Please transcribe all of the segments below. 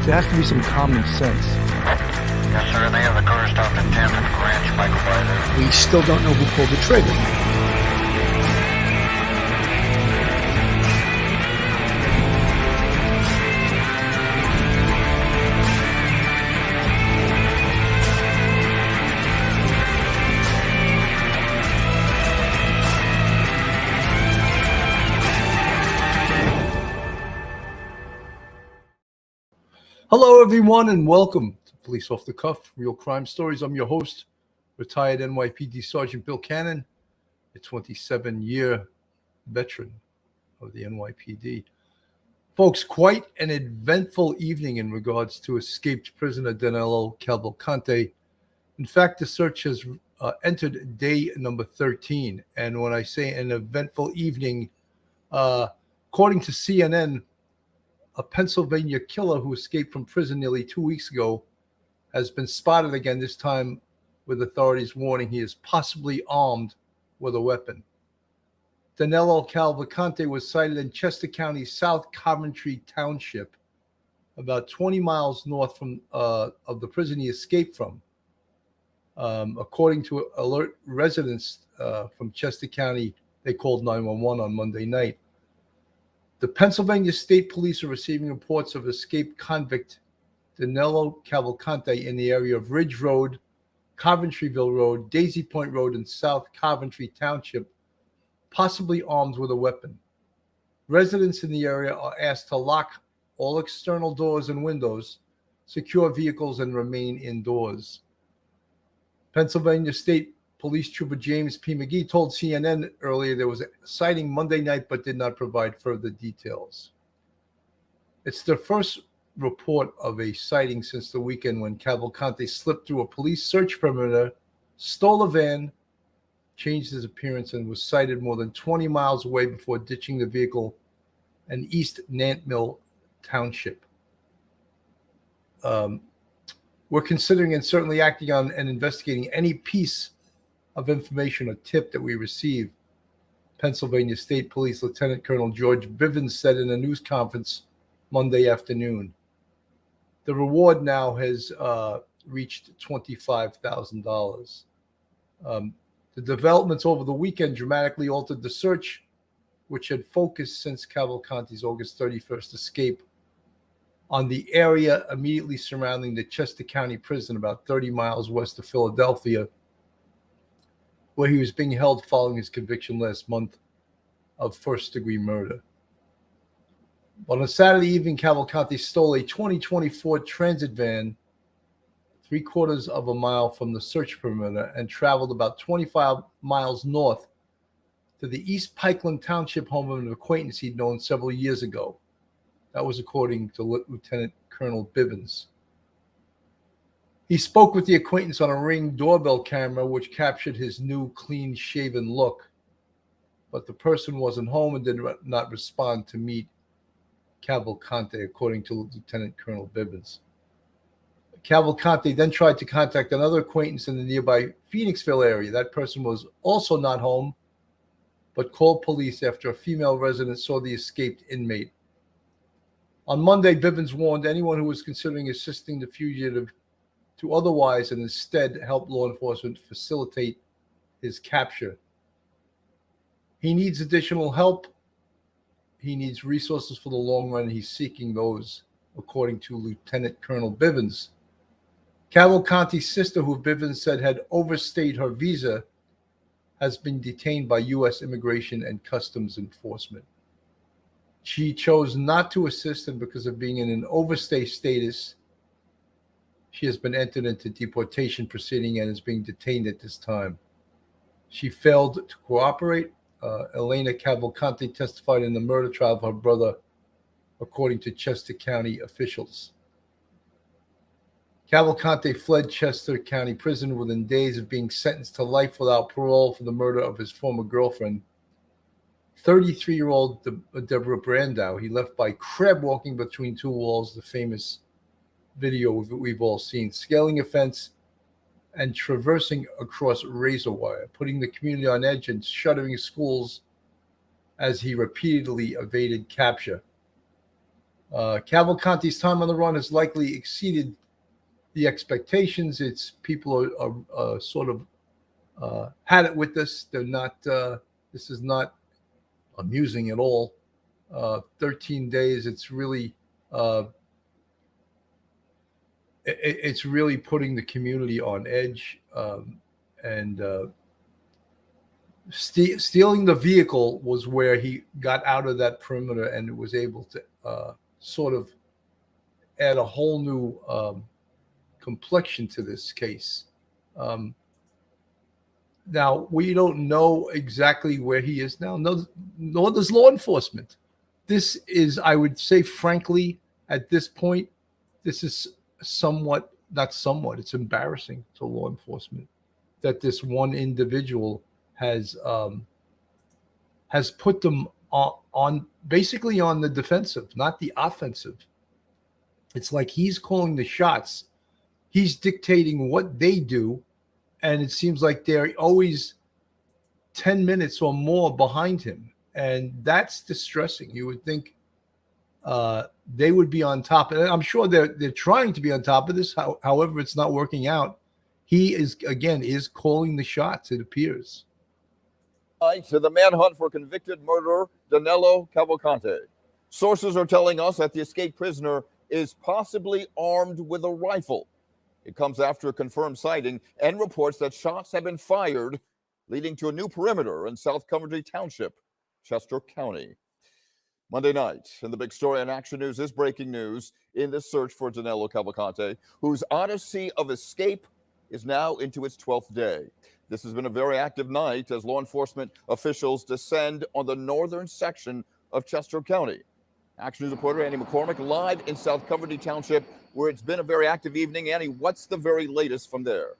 There has to be some common sense. Yes, sir. They have the car stopped at 10th and Ranch, Michael by there. We still don't know who pulled the trigger. Hello, everyone, and welcome to Police Off the Cuff, Real Crime Stories. I'm your host, retired NYPD Sergeant Bill Cannon, a 27-year veteran of the NYPD. Folks, quite an eventful evening in regards to escaped prisoner Danelo Cavalcante. In fact, the search has entered day number 13. And when I say an eventful evening, according to CNN, a Pennsylvania killer who escaped from prison nearly 2 weeks ago has been spotted again, this time with authorities warning he is possibly armed with a weapon. Danelo Cavalcante was sighted in Chester County's South Coventry Township, about 20 miles north from of the prison he escaped from. According to alert residents from Chester County, they called 911 on Monday night. The Pennsylvania State Police are receiving reports of escaped convict Danelo Cavalcante in the area of Ridge Road, Coventryville Road, Daisy Point Road, and South Coventry Township, possibly armed with a weapon. Residents in the area are asked to lock all external doors and windows, secure vehicles, and remain indoors. Pennsylvania State Police Trooper James P. McGee told CNN earlier there was a sighting Monday night but did not provide further details. It's the first report of a sighting since the weekend when Cavalcante slipped through a police search perimeter, stole a van, changed his appearance, and was sighted more than 20 miles away before ditching the vehicle in East Nantmill Township. We're considering and certainly acting on and investigating any piece of information or tip that we receive, Pennsylvania State Police Lieutenant Colonel George Bivens said in a news conference Monday afternoon. The reward now has reached $25,000. The developments over the weekend dramatically altered the search, which had focused since Cavalcante's August 31st escape on the area immediately surrounding the Chester County Prison, about 30 miles west of Philadelphia, where he was being held following his conviction last month of first-degree murder. On a Saturday evening, Cavalcante stole a 2024 Transit van 3/4 of a mile from the search perimeter and traveled about 25 miles north to the East Pikeland Township home of an acquaintance he'd known several years ago. That was according to Lieutenant Colonel Bivens. He spoke with the acquaintance on a Ring doorbell camera, which captured his new clean-shaven look, but the person wasn't home and did not respond to meet Cavalcante, according to Lieutenant Colonel Bivens. Cavalcante then tried to contact another acquaintance in the nearby Phoenixville area. That person was also not home, but called police after a female resident saw the escaped inmate. On Monday, Bivens warned anyone who was considering assisting the fugitive to otherwise and instead help law enforcement facilitate his capture. He needs additional help. He needs resources for the long run, and he's seeking those, according to Lieutenant Colonel Bivens. Cavalcante's sister, who Bivens said had overstayed her visa, has been detained by U.S. Immigration and Customs Enforcement. She chose not to assist, and because of being in an overstay status, she has been entered into deportation proceeding and is being detained at this time. She failed to cooperate. Elena Cavalcante testified in the murder trial of her brother, according to Chester County officials. Cavalcante fled Chester County Prison within days of being sentenced to life without parole for the murder of his former girlfriend, 33-year-old Deborah Brandow. He left by crab walking between two walls, the famous video we've all seen, scaling a fence and traversing across razor wire, putting the community on edge and shuttering schools as he repeatedly evaded capture. Cavalcante's time on the run has likely exceeded the expectations. It's people are sort of had it with this. They're not. This is not amusing at all. 13 days. It's really. It's really putting the community on edge, and stealing the vehicle was where he got out of that perimeter and was able to sort of add a whole new complexion to this case. Now, we don't know exactly where he is now, nor does law enforcement. This is, I would say, frankly, at this point, this is it's embarrassing to law enforcement that this one individual has put them on basically on the defensive, not the offensive. It's like he's calling the shots. He's dictating what they do, and it seems like they're always 10 minutes or more behind him, and that's distressing. You would think they would be on top, and I'm sure they're trying to be on top of this. However, it's not working out. He is calling the shots, it appears. To the manhunt for convicted murderer Danelo Cavalcante. Sources are telling us that the escaped prisoner is possibly armed with a rifle. It comes after a confirmed sighting and reports that shots have been fired, leading to a new perimeter in South Coventry Township, Chester County. Monday night, and the big story on Action News is breaking news in the search for Danelo Cavalcante, whose odyssey of escape is now into its 12th day. This has been a very active night as law enforcement officials descend on the northern section of Chester County. Action News reporter Annie McCormick live in South Coventry Township, where it's been a very active evening. Annie, what's the very latest from there?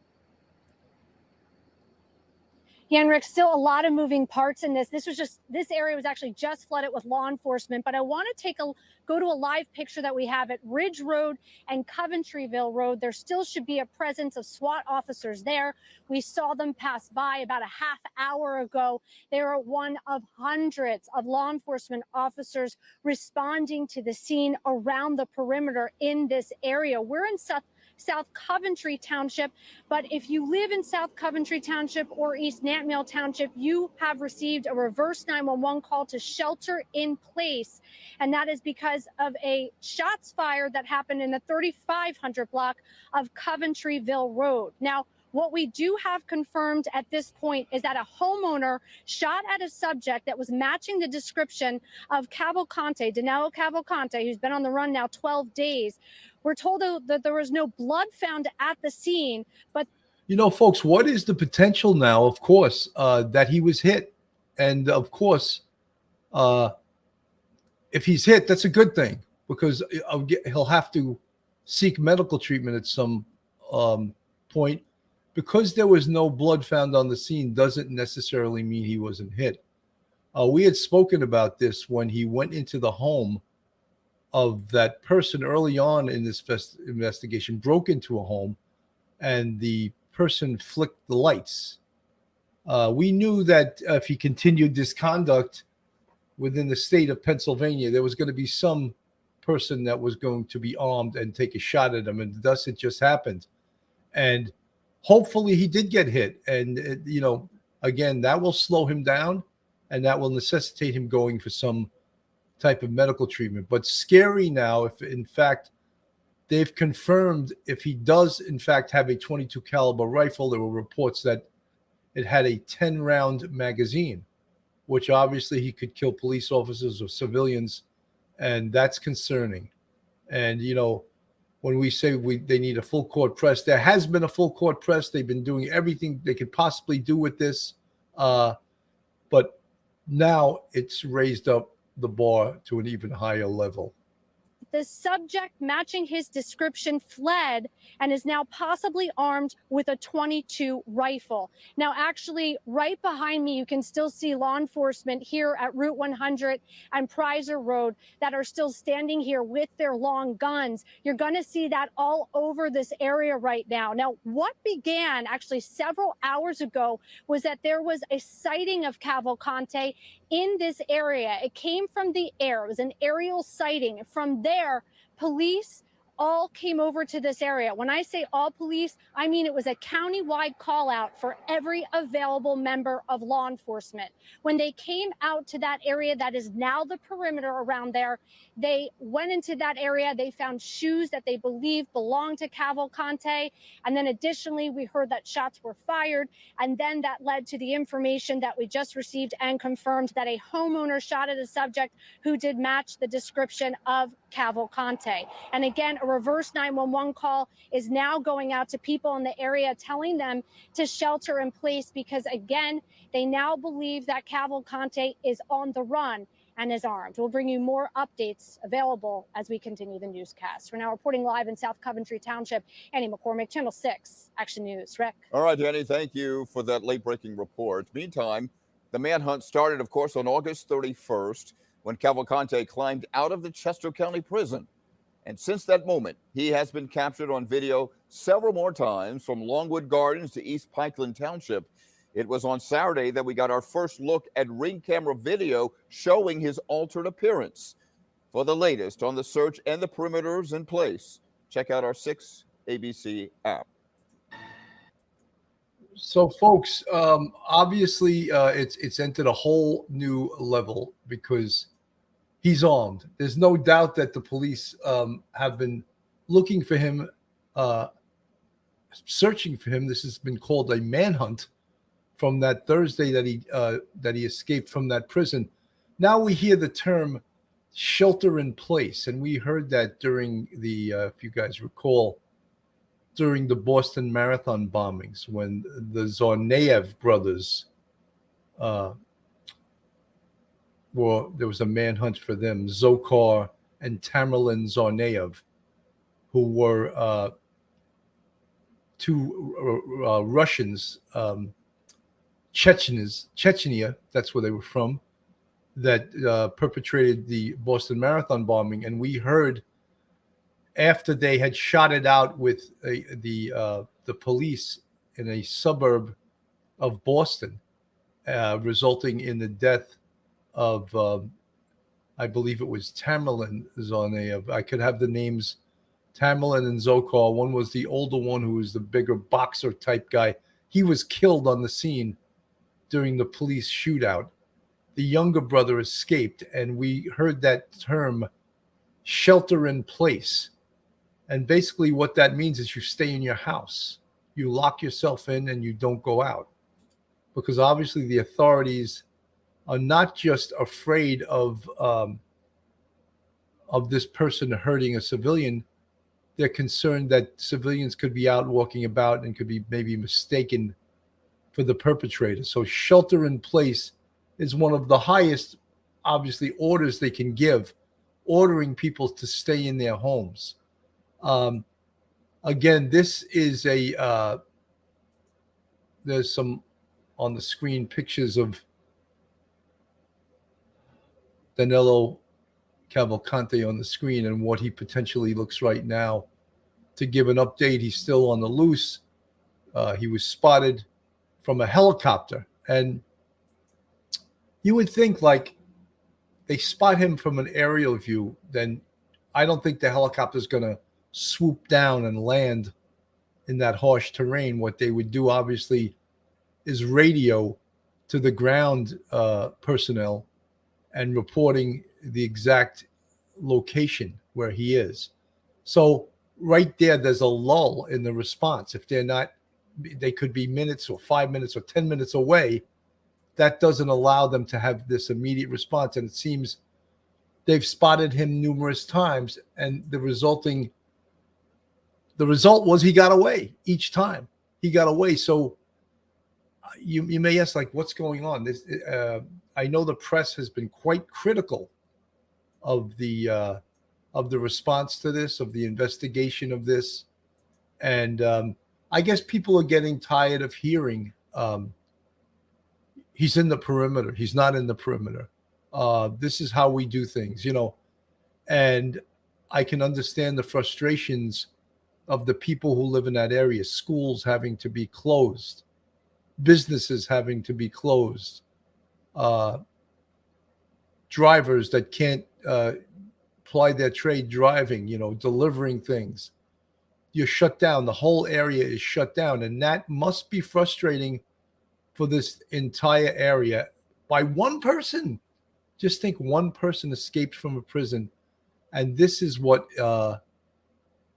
Yeah, and Rick, still a lot of moving parts in this. This area was actually just flooded with law enforcement, but I want to go to a live picture that we have at Ridge Road and Coventryville Road. There still should be a presence of SWAT officers there. We saw them pass by about a half hour ago. They are one of hundreds of law enforcement officers responding to the scene around the perimeter in this area. We're in South Coventry Township, but if you live in South Coventry Township or East Nantmeal Township, you have received a reverse 911 call to shelter in place, and that is because of a shots fired that happened in the 3500 block of Coventryville Road. Now, what we do have confirmed at this point is that a homeowner shot at a subject that was matching the description of Cavalcante, Danelo Cavalcante, who's been on the run now 12 days. We're told that there was no blood found at the scene, but folks, what is the potential now? Of course, that he was hit, and of course, if he's hit, that's a good thing because he'll have to seek medical treatment at some point. Because there was no blood found on the scene doesn't necessarily mean he wasn't hit. We had spoken about this when he went into the home of that person early on in this investigation, broke into a home, and the person flicked the lights. We knew that if he continued this conduct within the state of Pennsylvania, there was going to be some person that was going to be armed and take a shot at him, and thus it just happened. And hopefully he did get hit. And, again, that will slow him down and that will necessitate him going for some type of medical treatment. But scary now, if in fact they've confirmed if he does in fact have a 22 caliber rifle, there were reports that it had a 10-round magazine, which obviously he could kill police officers or civilians. And that's concerning. And, when we say they need a full court press, there has been a full court press. They've been doing everything they could possibly do with this. But now it's raised up the bar to an even higher level. The subject matching his description fled and is now possibly armed with a 22 rifle. Now, actually, right behind me, you can still see law enforcement here at Route 100 and Prizer Road that are still standing here with their long guns. You're going to see that all over this area right now. Now, what began actually several hours ago was that there was a sighting of Cavalcante in this area. It came from the air. It was an aerial sighting. From there, police all came over to this area. When I say all police, I mean it was a county-wide call out for every available member of law enforcement. When they came out to that area that is now the perimeter around there, they went into that area. They found shoes that they believe belonged to Cavalcante. And then additionally, we heard that shots were fired. And then that led to the information that we just received and confirmed that a homeowner shot at a subject who did match the description of Cavalcante. And again, a reverse 911 call is now going out to people in the area, telling them to shelter in place because, again, they now believe that Cavalcante is on the run and is armed. We'll bring you more updates available as we continue the newscast. We're now reporting live in South Coventry Township. Annie McCormick, Channel 6, Action News. Rick. All right, Annie, thank you for that late-breaking report. Meantime, the manhunt started, of course, on August 31st when Cavalcante climbed out of the Chester County Prison. And since that moment, he has been captured on video several more times from Longwood Gardens to East Pikeland Township. It was on Saturday that we got our first look at ring camera video showing his altered appearance. For the latest on the search and the perimeters in place, check out our 6 ABC app. So, folks, obviously, it's entered a whole new level because he's armed. There's no doubt that the police have been looking for him, searching for him. This has been called a manhunt from that Thursday that he escaped from that prison. Now we hear the term shelter in place, and we heard that during the, if you guys recall, during the Boston Marathon bombings when the Tsarnaev brothers, there was a manhunt for them, Dzhokhar and Tamerlan Tsarnaev, who were two Russians, Chechnya, that's where they were from, that perpetrated the Boston Marathon bombing. And we heard after they had shot it out with the police in a suburb of Boston, resulting in the death of, I believe it was Tamerlan Tsarnaev. I could have the names Tamerlan and Dzhokhar. One was the older one who was the bigger boxer type guy. He was killed on the scene during the police shootout. The younger brother escaped, and we heard that term shelter in place. And basically what that means is you stay in your house. You lock yourself in and you don't go out. Because obviously the authorities are not just afraid of this person hurting a civilian. They're concerned that civilians could be out walking about and could be maybe mistaken for the perpetrator. So shelter in place is one of the highest, obviously, orders they can give, ordering people to stay in their homes. Again, this is there's some on the screen pictures of Danelo Cavalcante on the screen and what he potentially looks like now. To give an update, he's still on the loose. He was spotted from a helicopter, and you would think, like, they spot him from an aerial view, then I don't think the helicopter is going to swoop down and land in that harsh terrain. What they would do, obviously, is radio to the ground personnel and reporting the exact location where he is. So right there's a lull in the response. If they're not, they could be minutes or 5 minutes or 10 minutes away. That doesn't allow them to have this immediate response. And it seems they've spotted him numerous times, and the result was he got away each time. He got away. So you may ask, like, what's going on? This I know the press has been quite critical of the response to this, of the investigation of this, and I guess people are getting tired of hearing he's in the perimeter. He's not in the perimeter. This is how we do things, and I can understand the frustrations of the people who live in that area, schools having to be closed, businesses having to be closed, drivers that can't ply their trade driving, delivering things. You're shut down. The whole area is shut down. And that must be frustrating for this entire area. By one person, just think one person escaped from a prison. And this is what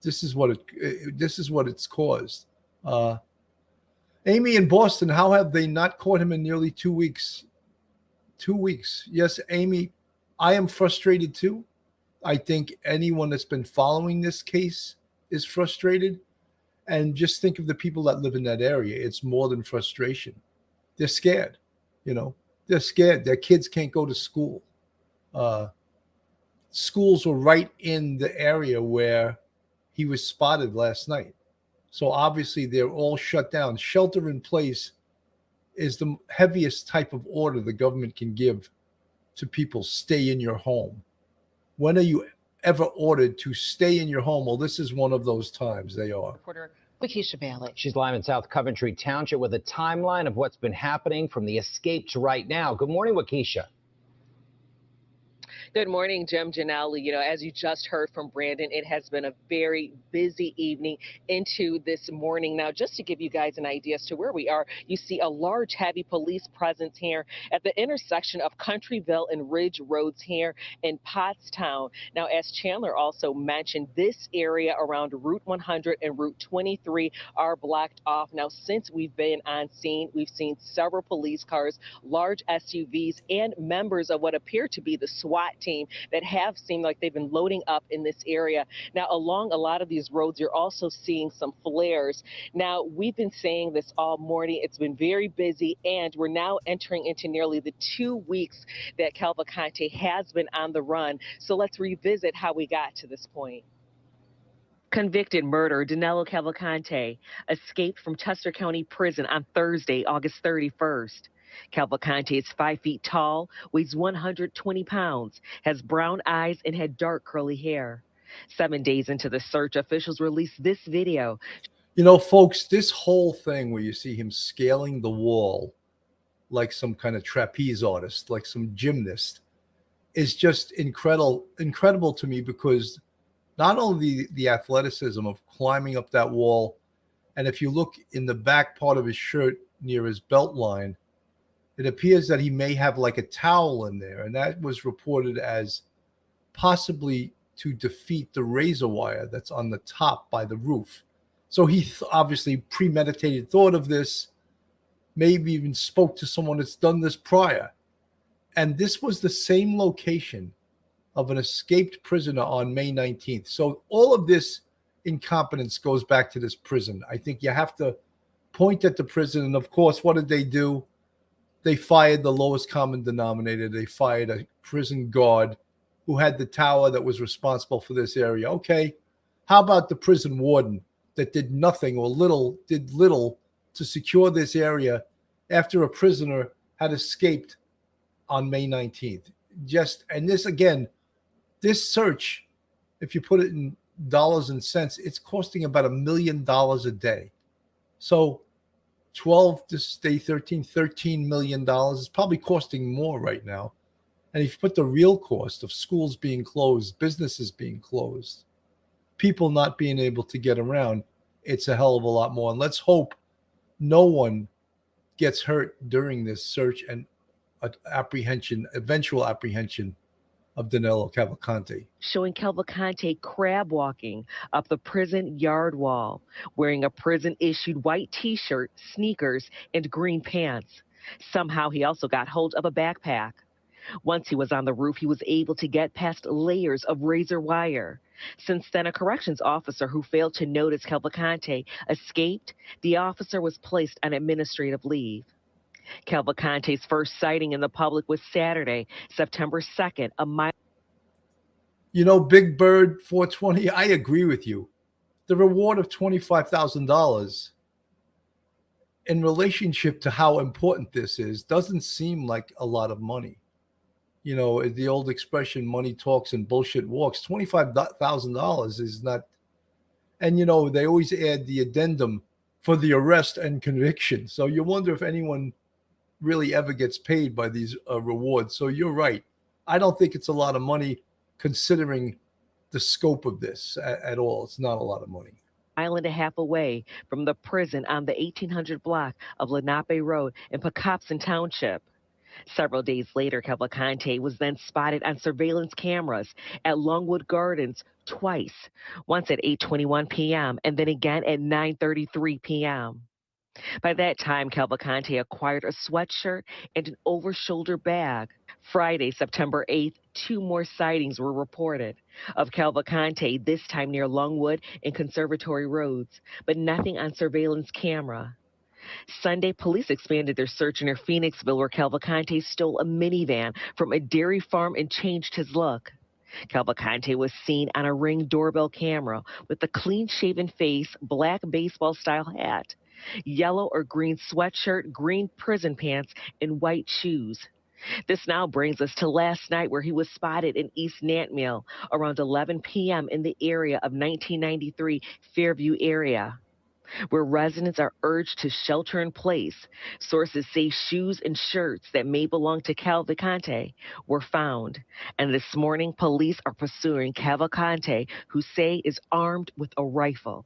it's caused. Amy in Boston, how have they not caught him in nearly 2 weeks? 2 weeks. Yes, Amy, I am frustrated too. I think anyone that's been following this case is frustrated. And just think of the people that live in that area. It's more than frustration. They're scared. They're scared. Their kids can't go to school. Schools were right in the area where he was spotted last night. So obviously they're all shut down. Shelter in place is the heaviest type of order the government can give to people. Stay in your home. When are you ever ordered to stay in your home? Well, this is one of those times they are. Reporter Waukesha Bailey. She's live in South Coventry Township with a timeline of what's been happening from the escape to right now. Good morning, Waukesha. Good morning, Jim, Janelle. As you just heard from Brandon, it has been a very busy evening into this morning. Now, just to give you guys an idea as to where we are, you see a large, heavy police presence here at the intersection of Countryville and Ridge Roads here in Pottstown. Now, as Chandler also mentioned, this area around Route 100 and Route 23 are blocked off. Now, since we've been on scene, we've seen several police cars, large SUVs, and members of what appear to be the SWAT team that have seemed like they've been loading up in this area. Now, along a lot of these roads, you're also seeing some flares. Now, we've been saying this all morning. It's been very busy, and we're now entering into nearly the 2 weeks that Cavalcante has been on the run. So let's revisit how we got to this point. Convicted murderer Danelo Cavalcante escaped from Chester County Prison on Thursday, August 31st. Cavalcante is 5 feet tall, weighs 120 pounds, has brown eyes, and had dark curly hair. 7 days into the search, officials released this video. Folks, this whole thing where you see him scaling the wall like some kind of trapeze artist, like some gymnast, is just incredible to me, because not only the athleticism of climbing up that wall, and if you look in the back part of his shirt near his belt line, it appears that he may have like a towel in there, and that was reported as possibly to defeat the razor wire that's on the top by the roof. So he obviously premeditated thought of this, maybe even spoke to someone that's done this prior. And this was the same location of an escaped prisoner on May 19th. So all of this incompetence goes back to this prison. I think you have to point at the prison. And of course, what did they do? They fired the lowest common denominator. They fired a prison guard who had the tower that was responsible for this area. Okay, how about the prison warden that did nothing or did little to secure this area after a prisoner had escaped on May 19th? And this, again, this search, if you put it in dollars and cents, it's costing about $1 million a day. So 12 to stay $13 million is probably costing more right now. And if you put the real cost of schools being closed, businesses being closed, people not being able to get around, it's a hell of a lot more. And let's hope no one gets hurt during this search and eventual apprehension of Danelo Cavalcante. Showing Cavalcante crab walking up the prison yard wall, wearing a prison-issued white T-shirt, sneakers, and green pants. Somehow he also got hold of a backpack. Once he was on the roof, he was able to get past layers of razor wire. Since then, a corrections officer who failed to notice Cavalcante escaped. The officer was placed on administrative leave. Cavalcante's first sighting in the public was Saturday, September 2nd, a mile. Big Bird 420, I agree with you. The reward of $25,000 in relationship to how important this is doesn't seem like a lot of money. The old expression, money talks and bullshit walks. $25,000 is not. And, they always add the addendum for the arrest and conviction. So you wonder if anyone really ever gets paid by these rewards. So you're right. I don't think it's a lot of money considering the scope of this at all. It's not a lot of money. Mile and a half away from the prison on the 1800 block of Lenape Road in Pocopson Township. Several days later, Cavalcante was then spotted on surveillance cameras at Longwood Gardens twice, once at 8:21 p.m. and then again at 9:33 p.m. By that time, Cavalcante acquired a sweatshirt and an over-shoulder bag. Friday, September 8th, 2 more sightings were reported of Cavalcante, this time near Longwood and Conservatory Roads, but nothing on surveillance camera. Sunday, police expanded their search near Phoenixville, where Cavalcante stole a minivan from a dairy farm and changed his look. Cavalcante was seen on a Ring doorbell camera with a clean-shaven face, black baseball-style hat, yellow or green sweatshirt, green prison pants, and white shoes. This now brings us to last night, where he was spotted in East Nantmeal around 11 p.m. in the area of 1993 Fairview area, where residents are urged to shelter in place. Sources say shoes and shirts that may belong to Cavalcante were found. And this morning, police are pursuing Cavalcante, who say is armed with a rifle.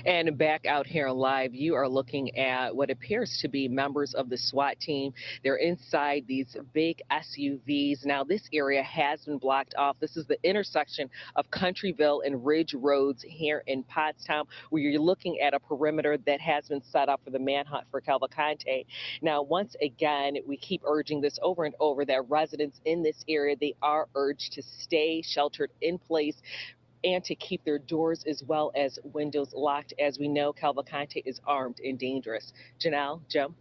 And back out here live, you are looking at what appears to be members of the SWAT team. They're inside these big SUVs. Now, this area has been blocked off. This is the intersection of Countryville and Ridge Roads here in Pottstown, where you're looking at a perimeter that has been set up for the manhunt for Cavalcante. Now, once again, we keep urging this over and over, that residents in this area, they are urged to stay sheltered in place and to keep their doors as well as windows locked. As we know, Cavalcante is armed and dangerous. Janelle, Jim.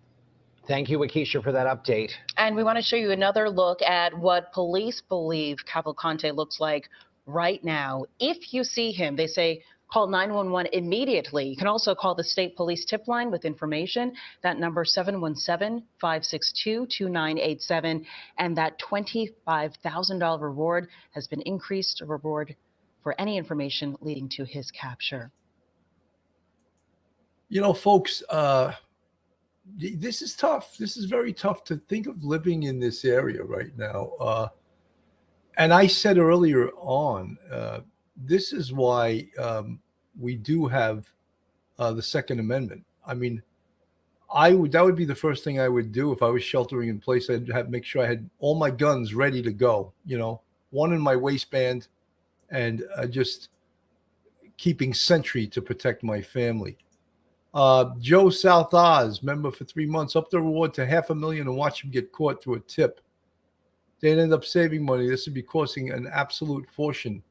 Thank you, Waukesha, for that update. And we want to show you another look at what police believe Cavalcante looks like right now. If you see him, they say call 911 immediately. You can also call the state police tip line with information. That number 717-562-2987. And that $25,000 reward has been increased, a reward for any information leading to his capture. You know, folks, this is tough. This is very tough to think of living in this area right now. And I said earlier on, this is why we do have the Second Amendment. I mean, that would be the first thing I would do if I was sheltering in place. I'd make sure I had all my guns ready to go, you know, one in my waistband, and just keeping sentry to protect my family. Joe South Oz, member for 3 months, up the reward to $500,000 and watch him get caught through a tip. They'd end up saving money. This would be costing an absolute fortune.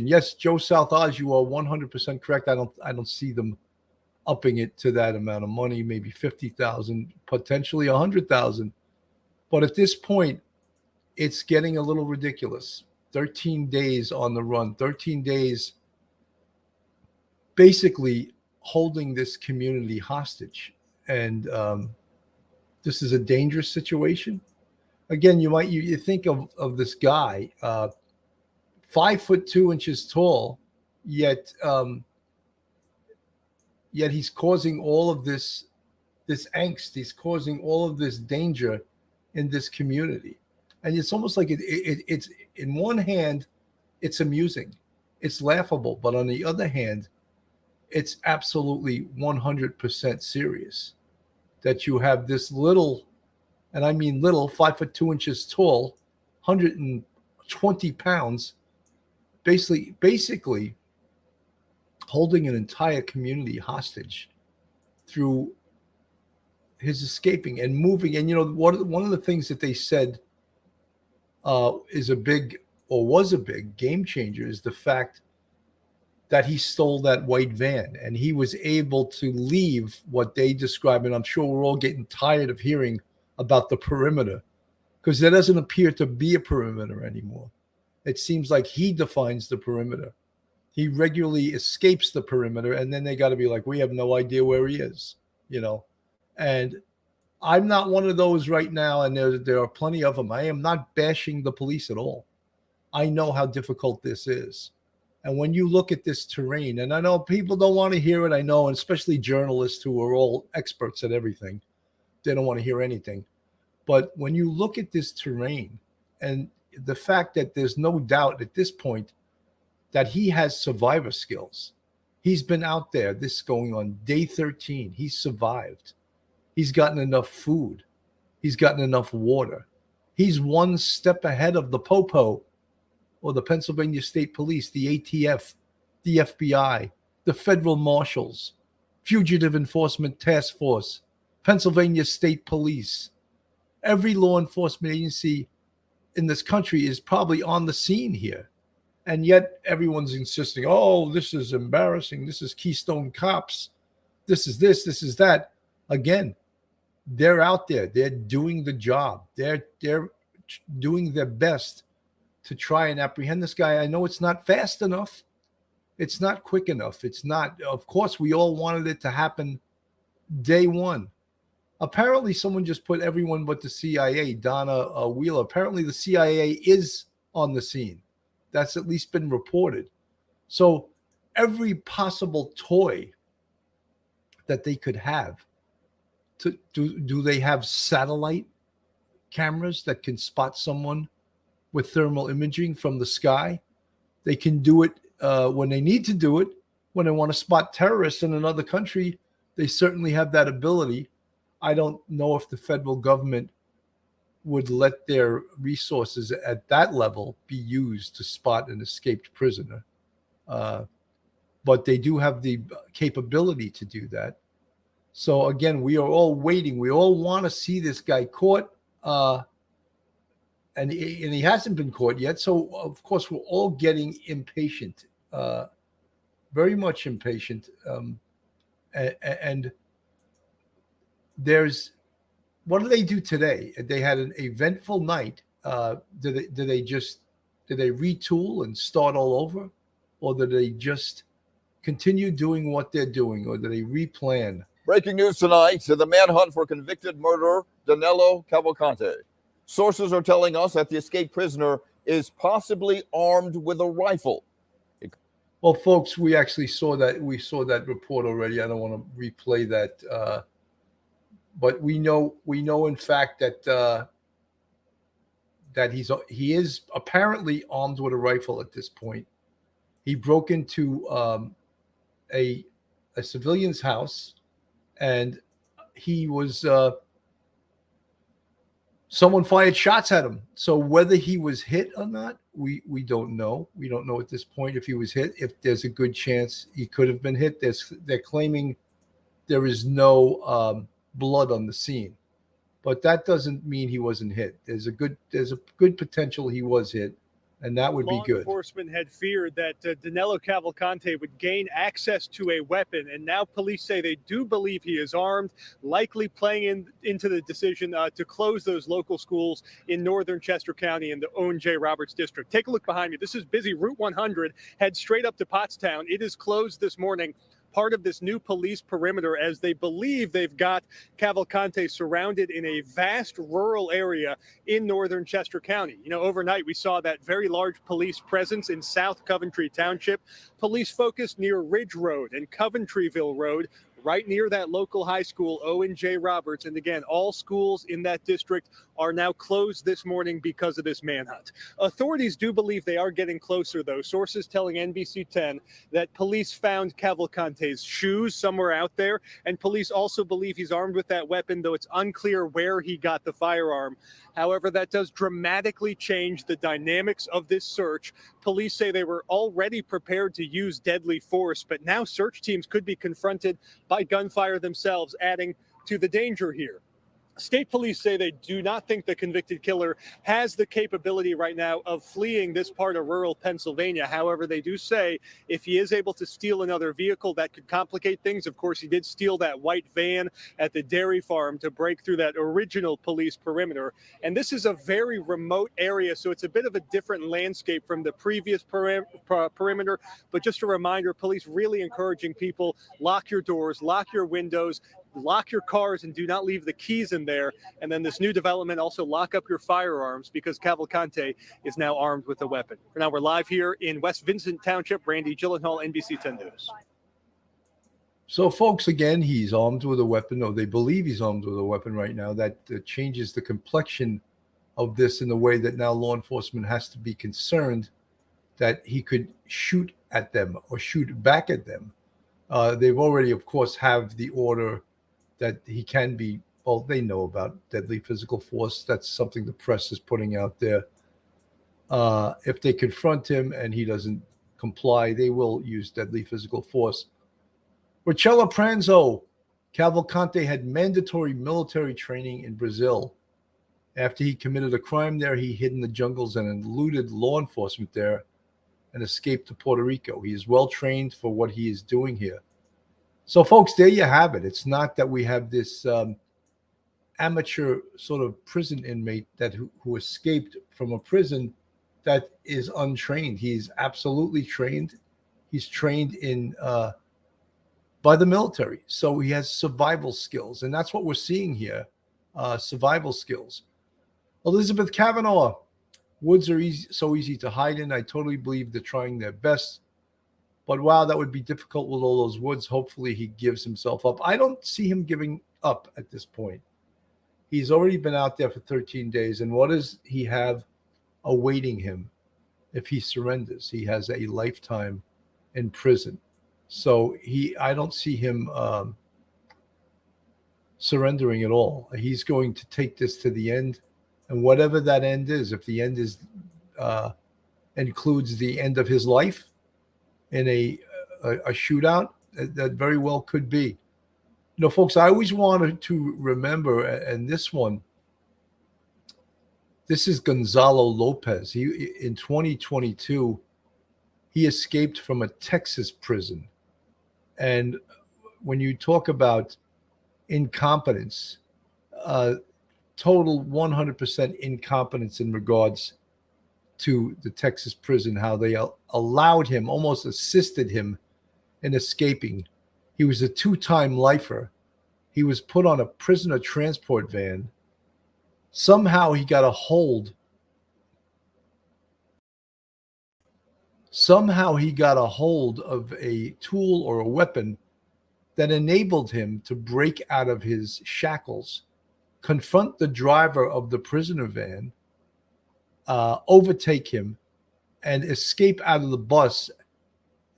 Yes, Joe South Oz, you are 100% correct. I don't see them upping it to that amount of money, maybe $50,000, potentially $100,000. But at this point, it's getting a little ridiculous. 13 days on the run, 13 days basically holding this community hostage. And this is a dangerous situation. Again, you think of this guy, 5'2" tall, yet he's causing all of this angst. He's causing all of this danger in this community. And it's almost like it's in one hand, it's amusing, it's laughable, but on the other hand, it's absolutely 100% serious that you have this little, and I mean little, 5'2" tall, 120 pounds, basically holding an entire community hostage through his escaping and moving. And you know, one of the things that they said was a big game changer is the fact that he stole that white van and he was able to leave what they describe. And I'm sure we're all getting tired of hearing about the perimeter, because there doesn't appear to be a perimeter anymore. It seems like he defines the perimeter. He regularly escapes the perimeter, and then they got to be like, we have no idea where he is, you know. And I'm not one of those right now, and there are plenty of them. I am not bashing the police at all. I know how difficult this is. And when you look at this terrain, and I know people don't want to hear it, I know, and especially journalists who are all experts at everything, they don't want to hear anything. But when you look at this terrain and the fact that there's no doubt at this point that he has survivor skills, he's been out there, this is going on day 13. He's survived. He's gotten enough food. He's gotten enough water. He's one step ahead of the POPO or the Pennsylvania State Police, the ATF, the FBI, the federal marshals, Fugitive Enforcement Task Force, Pennsylvania State Police. Every law enforcement agency in this country is probably on the scene here. And yet everyone's insisting, oh, this is embarrassing. This is Keystone Cops. This is this is that. Again, they're out there. They're doing the job. They're doing their best to try and apprehend this guy. I know it's not fast enough. It's not quick enough. It's not. Of course, we all wanted it to happen day one. Apparently, someone just put everyone but the CIA, Donna Wheeler. Apparently, the CIA is on the scene. That's at least been reported. So every possible toy that they could have, do they have satellite cameras that can spot someone with thermal imaging from the sky? They can do it when they need to do it. When they want to spot terrorists in another country, they certainly have that ability. I don't know if the federal government would let their resources at that level be used to spot an escaped prisoner. But they do have the capability to do that. So again, we are all waiting. We all want to see this guy caught. And he hasn't been caught yet. So of course, we're all getting impatient, very much impatient. And there's, what do they do today? They had an eventful night. Did they retool and start all over, or did they just continue doing what they're doing, or did they replan? Breaking news tonight: the manhunt for convicted murderer Danelo Cavalcante. Sources are telling us that the escaped prisoner is possibly armed with a rifle. Well, folks, we actually saw that. We saw that report already. I don't want to replay that. But we know in fact that he is apparently armed with a rifle at this point. He broke into a civilian's house, and he was someone fired shots at him. So whether he was hit or not, we don't know. We don't know at this point if he was hit. If there's a good chance he could have been hit. They're claiming there is no blood on the scene, but that doesn't mean he wasn't hit. There's a good potential he was hit, and that would be good. Law enforcement had feared that Danelo Cavalcante would gain access to a weapon, and now police say they do believe he is armed, likely playing into the decision to close those local schools in northern Chester County in the Owen J. Roberts district. Take a look behind me. This is busy Route 100. Head straight up to Pottstown. It is closed this morning, part of this new police perimeter, as they believe they've got Cavalcante surrounded in a vast rural area in northern Chester County. You know, overnight we saw that very large police presence in South Coventry Township. Police focused near Ridge Road and Coventryville Road, right near that local high school, Owen J. Roberts. And again, all schools in that district are now closed this morning because of this manhunt. Authorities do believe they are getting closer, though. Sources telling NBC 10 that police found Cavalcante's shoes somewhere out there, and police also believe he's armed with that weapon, though it's unclear where he got the firearm. However, that does dramatically change the dynamics of this search. Police say they were already prepared to use deadly force, but now search teams could be confronted by gunfire themselves, adding to the danger here. State police say they do not think the convicted killer has the capability right now of fleeing this part of rural Pennsylvania. However, they do say if he is able to steal another vehicle, that could complicate things. Of course, he did steal that white van at the dairy farm to break through that original police perimeter. And this is a very remote area, so it's a bit of a different landscape from the previous perimeter. But just a reminder, police really encouraging people, lock your doors, lock your windows, lock your cars, and do not leave the keys in there. And then this new development, also lock up your firearms, because Cavalcante is now armed with a weapon. For now, we're live here in West Vincent Township. Randy Gyllenhaal, NBC 10 News. So, folks, again, he's armed with a weapon, or they believe he's armed with a weapon right now. That changes the complexion of this in the way that now law enforcement has to be concerned that he could shoot at them or shoot back at them. They've already, of course, have the order that he can be, well, they know about deadly physical force. That's something the press is putting out there. If they confront him and he doesn't comply, they will use deadly physical force. Rochella Pranzo, Cavalcante had mandatory military training in Brazil. After he committed a crime there, he hid in the jungles and eluded law enforcement there and escaped to Puerto Rico. He is well trained for what he is doing here. So, folks, there you have it. It's not that we have this amateur sort of prison inmate that who escaped from a prison that is untrained. He's absolutely trained. He's trained in by the military. So he has survival skills. And that's what we're seeing here, survival skills. Elizabeth Kavanaugh, woods are so easy to hide in. I totally believe they're trying their best. But wow, that would be difficult with all those woods. Hopefully he gives himself up. I don't see him giving up at this point. He's already been out there for 13 days. And what does he have awaiting him if he surrenders? He has a lifetime in prison. So I don't see him surrendering at all. He's going to take this to the end. And whatever that end is, if the end is includes the end of his life in a shootout, that very well could be. You know, folks, I always wanted to remember, and this is Gonzalo Lopez. In 2022, he escaped from a Texas prison. And when you talk about incompetence, total 100% incompetence in regards to the Texas prison, how they allowed him, almost assisted him in escaping. He was a 2-time lifer. He was put on a prisoner transport van. Somehow he got a hold. Somehow he got a hold of a tool or a weapon that enabled him to break out of his shackles, confront the driver of the prisoner van, overtake him, and escape out of the bus.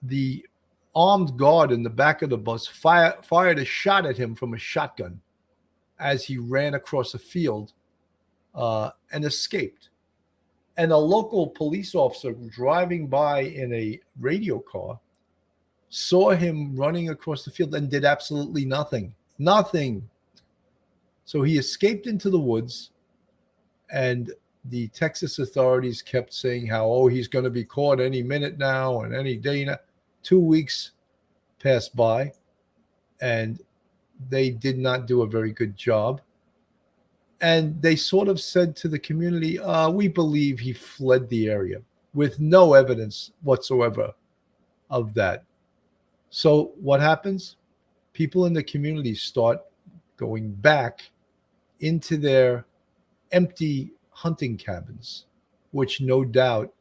The armed guard in the back of the bus fired a shot at him from a shotgun as he ran across a field and escaped. And a local police officer driving by in a radio car saw him running across the field and did absolutely nothing. Nothing. So he escaped into the woods, and the Texas authorities kept saying how, he's going to be caught any minute now and any day now. 2 weeks passed by, and they did not do a very good job. And they sort of said to the community, we believe he fled the area, with no evidence whatsoever of that. So what happens? People in the community start going back into their empty hunting cabins, which no doubt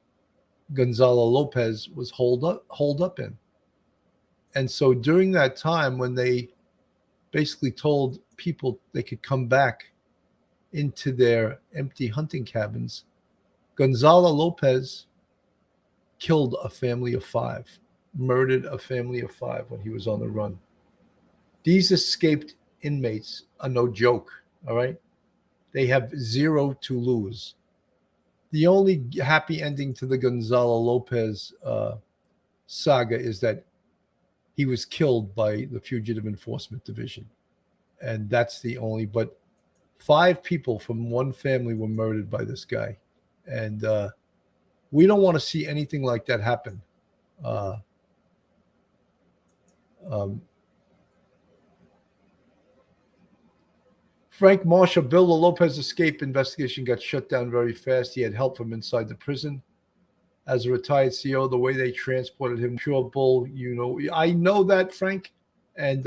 Gonzalo Lopez was holed up in. And so during that time, when they basically told people they could come back into their empty hunting cabins, Gonzalo Lopez killed a family of 5, murdered a family of 5 when he was on the run. These escaped inmates are no joke, all right? They have 0 to lose. The only happy ending to the Gonzalo Lopez saga is that he was killed by the Fugitive Enforcement Division. And that's the only, but 5 people from one family were murdered by this guy. And we don't want to see anything like that happen. Frank Marshall, Bill Lopez escape investigation got shut down very fast. He had help from inside the prison. As a retired CEO, the way they transported him, pure bull, you know. I know that, Frank. And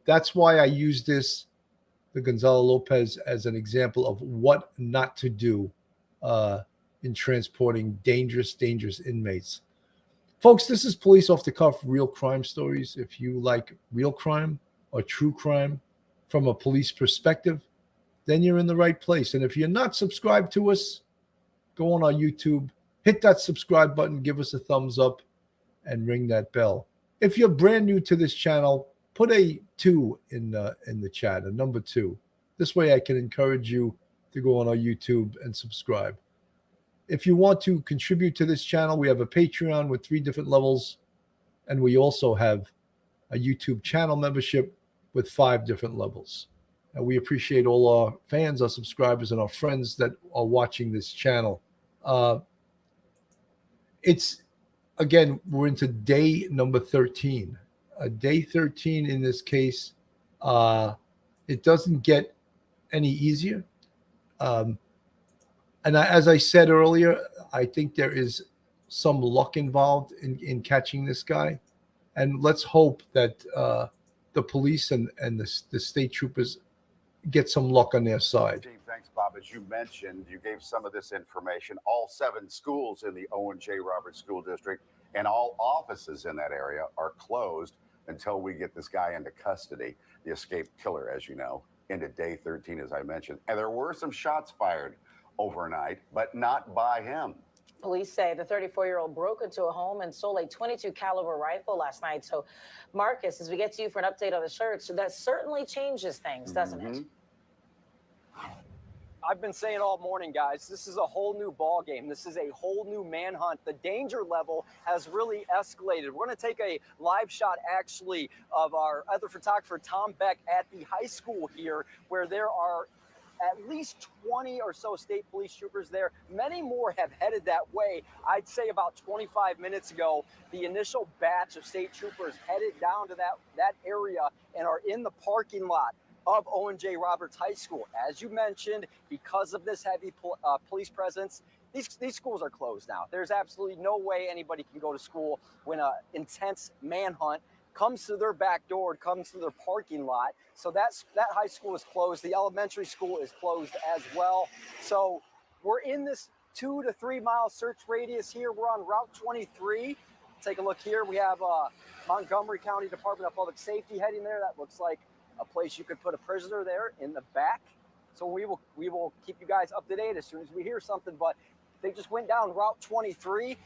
that's why I use the Gonzalo Lopez, as an example of what not to do in transporting dangerous inmates. Folks, this is Police Off the Cuff, real crime stories. If you like real crime or true crime from a police perspective, then you're in the right place. And if you're not subscribed to us, go on our YouTube, hit that subscribe button, give us a thumbs up, and ring that bell. If you're brand new to this channel, put a 2 in the chat, a number 2. This way I can encourage you to go on our YouTube and subscribe. If you want to contribute to this channel, we have a Patreon with 3 different levels, and we also have a YouTube channel membership with 5 different levels. And we appreciate all our fans, our subscribers, and our friends that are watching this channel. Again, we're into day number 13. Day 13 in this case, it doesn't get any easier. And as I said earlier, I think there is some luck involved in catching this guy. And let's hope that the police and the state troopers get some luck on their side. Chief, thanks, Bob. As you mentioned, you gave some of this information. All 7 schools in the Owen J. Roberts School District and all offices in that area are closed until we get this guy into custody, the escaped killer, as you know, into day 13, as I mentioned. And there were some shots fired overnight, but not by him. Police say the 34-year-old broke into a home and stole a .22 caliber rifle last night. So, Marcus, as we get to you for an update on the search, that certainly changes things, doesn't it? I've been saying all morning, guys, this is a whole new ball game. This is a whole new manhunt. The danger level has really escalated. We're going to take a live shot, actually, of our other photographer, Tom Beck, at the high school here, where there are at least 20 or so state police troopers there. Many more have headed that way. I'd say about 25 minutes ago, the initial batch of state troopers headed down to that area and are in the parking lot of Owen J. Roberts High School. As you mentioned, because of this heavy police presence, these schools are closed now. There's absolutely no way anybody can go to school when an intense manhunt comes to their back door, comes to their parking lot. So that high school is closed. The elementary school is closed as well. So we're in this 2 to 3 mile search radius here. We're on Route 23. Take a look here. We have Montgomery County Department of Public Safety heading there. That looks like a place you could put a prisoner there in the back. So we will keep you guys up to date as soon as we hear something. But they just went down Route 23.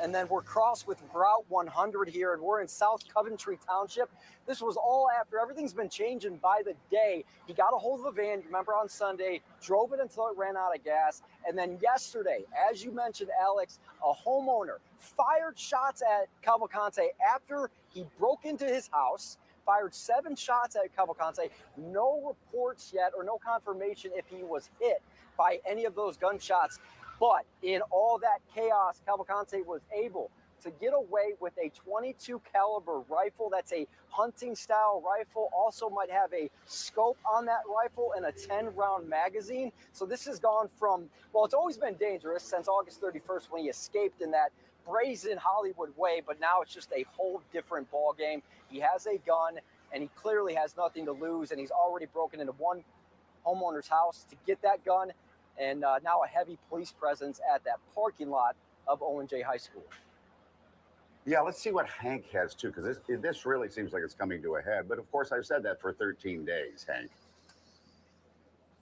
And then we're crossed with Route 100 here, and we're in South Coventry Township. This was all after everything's been changing by the day. He got a hold of a van, you remember, on Sunday, drove it until it ran out of gas. And then yesterday, as you mentioned, Alex, a homeowner fired shots at Cavalcante after he broke into his house, fired 7 shots at Cavalcante. No reports yet or no confirmation if he was hit by any of those gunshots. But in all that chaos, Cavalcante was able to get away with a .22 caliber rifle. That's a hunting style rifle. Also might have a scope on that rifle and a 10-round magazine. So this has gone from, well, it's always been dangerous since August 31st when he escaped in that brazen Hollywood way, but now it's just a whole different ball game. He has a gun and he clearly has nothing to lose, and he's already broken into one homeowner's house to get that gun. And now a heavy police presence at that parking lot of Owen J. High School. Yeah, let's see what Hank has, too, because this really seems like it's coming to a head. But, of course, I've said that for 13 days, Hank.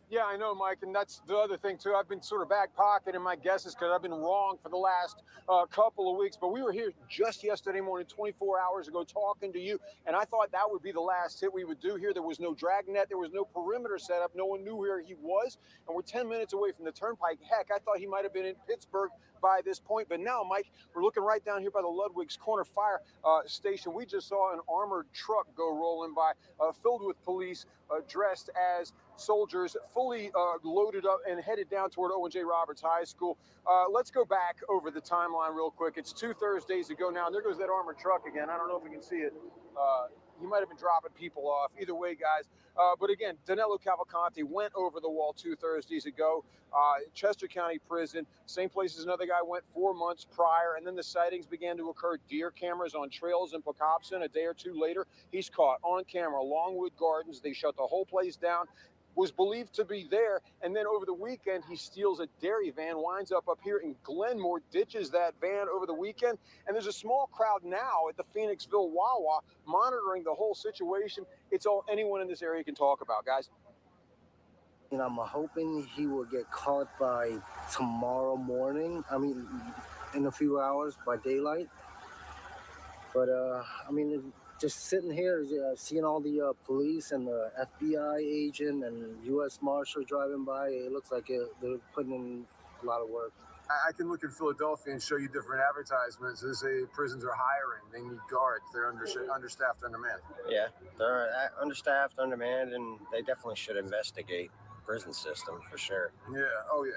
Yeah, I know, Mike, and that's the other thing, too. I've been sort of back pocketing my guesses because I've been wrong for the last couple of weeks. But we were here just yesterday morning, 24 hours ago, talking to you, and I thought that would be the last hit we would do here. There was no dragnet. There was no perimeter set up. No one knew where he was, and we're 10 minutes away from the turnpike. Heck, I thought he might have been in Pittsburgh by this point. But now, Mike, we're looking right down here by the Ludwig's Corner Fire Station. We just saw an armored truck go rolling by, filled with police dressed as soldiers, fully loaded up and headed down toward Owen J. Roberts High School. Let's go back over the timeline real quick. It's 2 Thursdays ago now, and there goes that armored truck again. I don't know if we can see it. He might have been dropping people off. Either way, guys. But again, Danelo Cavalcante went over the wall 2 Thursdays ago. Chester County Prison, same place as another guy went 4 months prior. And then the sightings began to occur. Deer cameras on trails in Pocopson. A day or two later, he's caught on camera, Longwood Gardens. They shut the whole place down. was believed to be there. And then over the weekend, he steals a dairy van, winds up here in Glenmore, ditches that van over the weekend. And there's a small crowd now at the Phoenixville Wawa monitoring the whole situation. It's all anyone in this area can talk about, guys. And I'm hoping he will get caught by tomorrow morning. I mean, in a few hours by daylight. But, I mean, just sitting here, seeing all the police and the FBI agent and U.S. Marshal driving by, it looks like they're putting in a lot of work. I can look in Philadelphia and show you different advertisements. They say prisons are hiring. They need guards. They're understaffed, undermanned. Yeah, they're understaffed, undermanned, and they definitely should investigate prison system for sure. Yeah, oh yeah.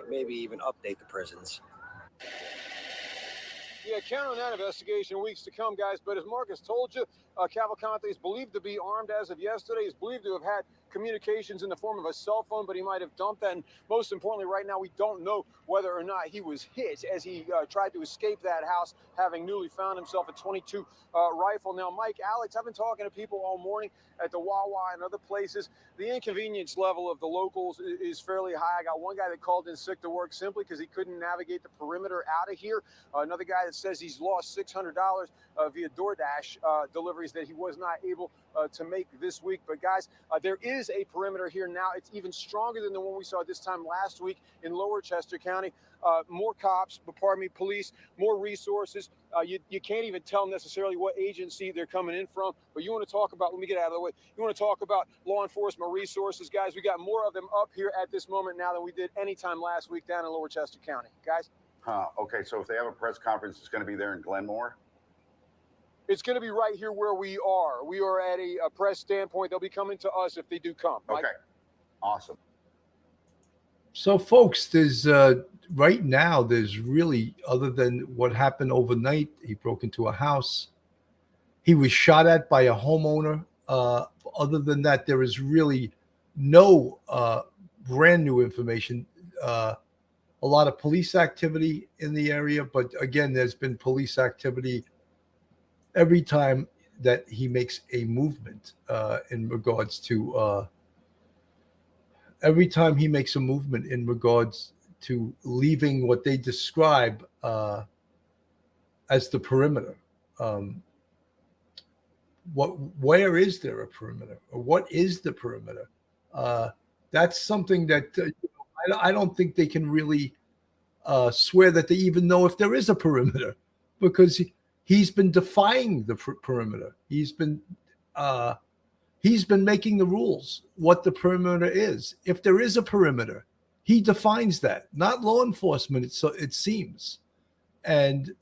Maybe even update the prisons. Yeah, count on that investigation weeks to come, guys. But as Marcus told you, Cavalcante is believed to be armed as of yesterday. He's believed to have had communications in the form of a cell phone, but he might have dumped that. And most importantly, right now, we don't know whether or not he was hit as he tried to escape that house, having newly found himself a .22 rifle. Now, Mike, Alex, I've been talking to people all morning at the Wawa and other places. The inconvenience level of the locals is fairly high. I got one guy that called in sick to work simply because he couldn't navigate the perimeter out of here. Another guy that says he's lost $600 via DoorDash deliveries that he was not able to make this week. But guys, there is a perimeter here now. It's even stronger than the one we saw this time last week in Lower Chester County. More cops, police, more resources. You can't even tell necessarily what agency they're coming in from. But you want to talk about, let me get out of the way. You want to talk about law enforcement resources, guys. We got more of them up here at this moment now than we did any time last week down in Lower Chester County. Guys? Okay, so if they have a press conference, it's going to be there in Glenmore? It's going to be right here where we are. We are at a press standpoint. They'll be coming to us if they do come. Mike? Okay, awesome. So, folks, there's right now, there's really, other than what happened overnight, he broke into a house. He was shot at by a homeowner. Other than that, there is really no brand new information. A lot of police activity in the area, but again, there's been police activity every time that he makes a movement in regards to every time he makes a movement in regards to leaving what they describe as the perimeter. Where is there a perimeter? Or what is the perimeter? That's something that I don't think they can really swear that they even know if there is a perimeter, because he's been defying the perimeter. He's been making the rules what the perimeter is. If there is a perimeter, he defines that, not law enforcement. It seems, and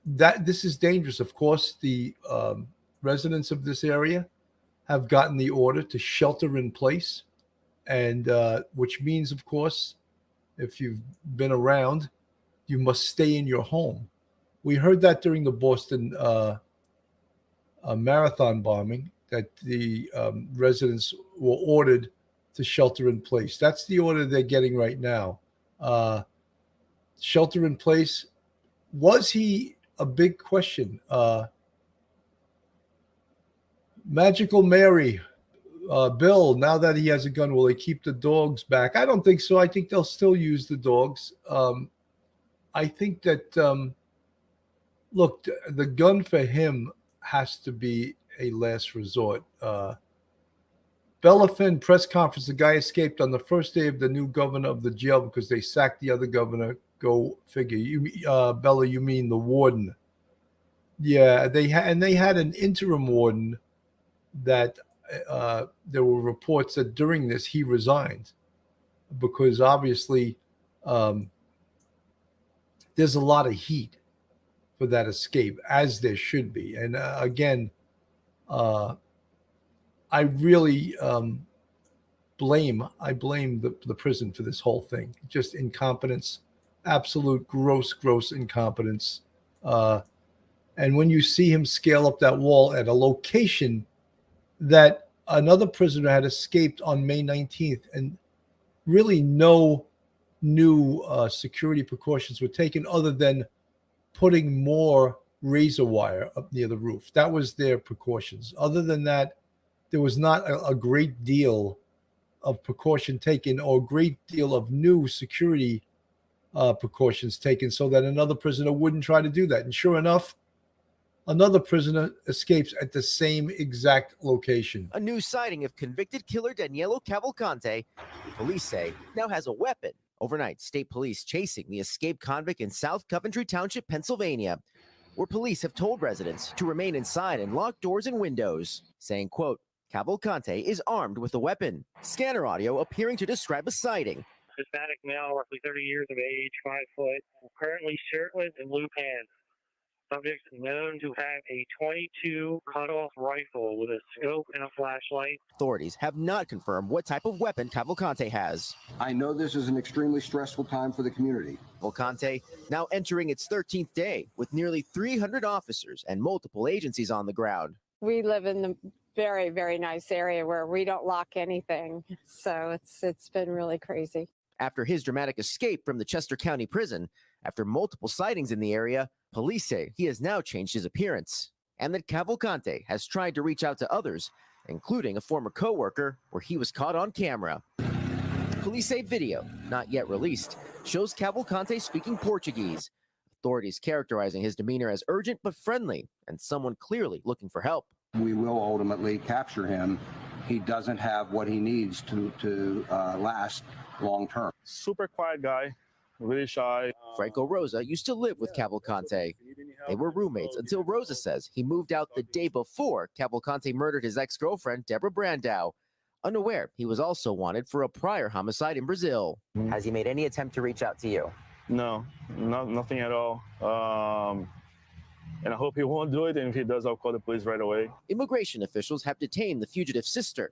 that this is dangerous. Of course, the residents of this area have gotten the order to shelter in place, and which means, of course, if you've been around, you must stay in your home. We heard that during the Boston marathon bombing, that the residents were ordered to shelter in place. That's the order they're getting right now. Shelter in place. Was he a big question? Magical Mary, Bill, now that he has a gun, will they keep the dogs back? I don't think so. I think they'll still use the dogs. I think that, look, the gun for him has to be a last resort. Bella Finn press conference. The guy escaped on the first day of the new governor of the jail because they sacked the other governor. Go figure. You, Bella, you mean the warden? Yeah, they had an interim warden that there were reports that during this he resigned because obviously there's a lot of heat for that escape, as there should be. And again, I really blame the prison for this whole thing. Just incompetence, absolute gross incompetence. And when you see him scale up that wall at a location that another prisoner had escaped on May 19th, and really no new security precautions were taken other than putting more razor wire up near the roof. That was their precautions. Other than that, there was not a great deal of precaution taken or a great deal of new security precautions taken so that another prisoner wouldn't try to do that. And sure enough, another prisoner escapes at the same exact location. A new sighting of convicted killer Danelo Cavalcante, who police say now has a weapon. Overnight, state police chasing the escaped convict in South Coventry Township, Pennsylvania, where police have told residents to remain inside and lock doors and windows, saying, quote, Cavalcante is armed with a weapon. Scanner audio appearing to describe a sighting. Hispanic male, roughly 30 years of age, 5 foot, currently shirtless and blue pants. Subject known to have a .22 cut-off rifle with a scope and a flashlight. Authorities have not confirmed what type of weapon Cavalcante has. I know this is an extremely stressful time for the community. Cavalcante now entering its 13th day with nearly 300 officers and multiple agencies on the ground. We live in the very, very nice area where we don't lock anything. So it's been really crazy. After his dramatic escape from the Chester County Prison, after multiple sightings in the area, police say he has now changed his appearance and that Cavalcante has tried to reach out to others, including a former co-worker where he was caught on camera. Police say video, not yet released, shows Cavalcante speaking Portuguese. Authorities characterizing his demeanor as urgent but friendly and someone clearly looking for help. We will ultimately capture him. He doesn't have what he needs to last long term. Super quiet guy, really shy. Franco Rosa used to live with Cavalcante. They were roommates until Rosa says he moved out the day before Cavalcante murdered his ex-girlfriend, Deborah Brandau, unaware he was also wanted for a prior homicide in Brazil. Has he made any attempt to reach out to you? No, nothing at all. And I hope he won't do it. And if he does, I'll call the police right away. Immigration officials have detained the fugitive's sister.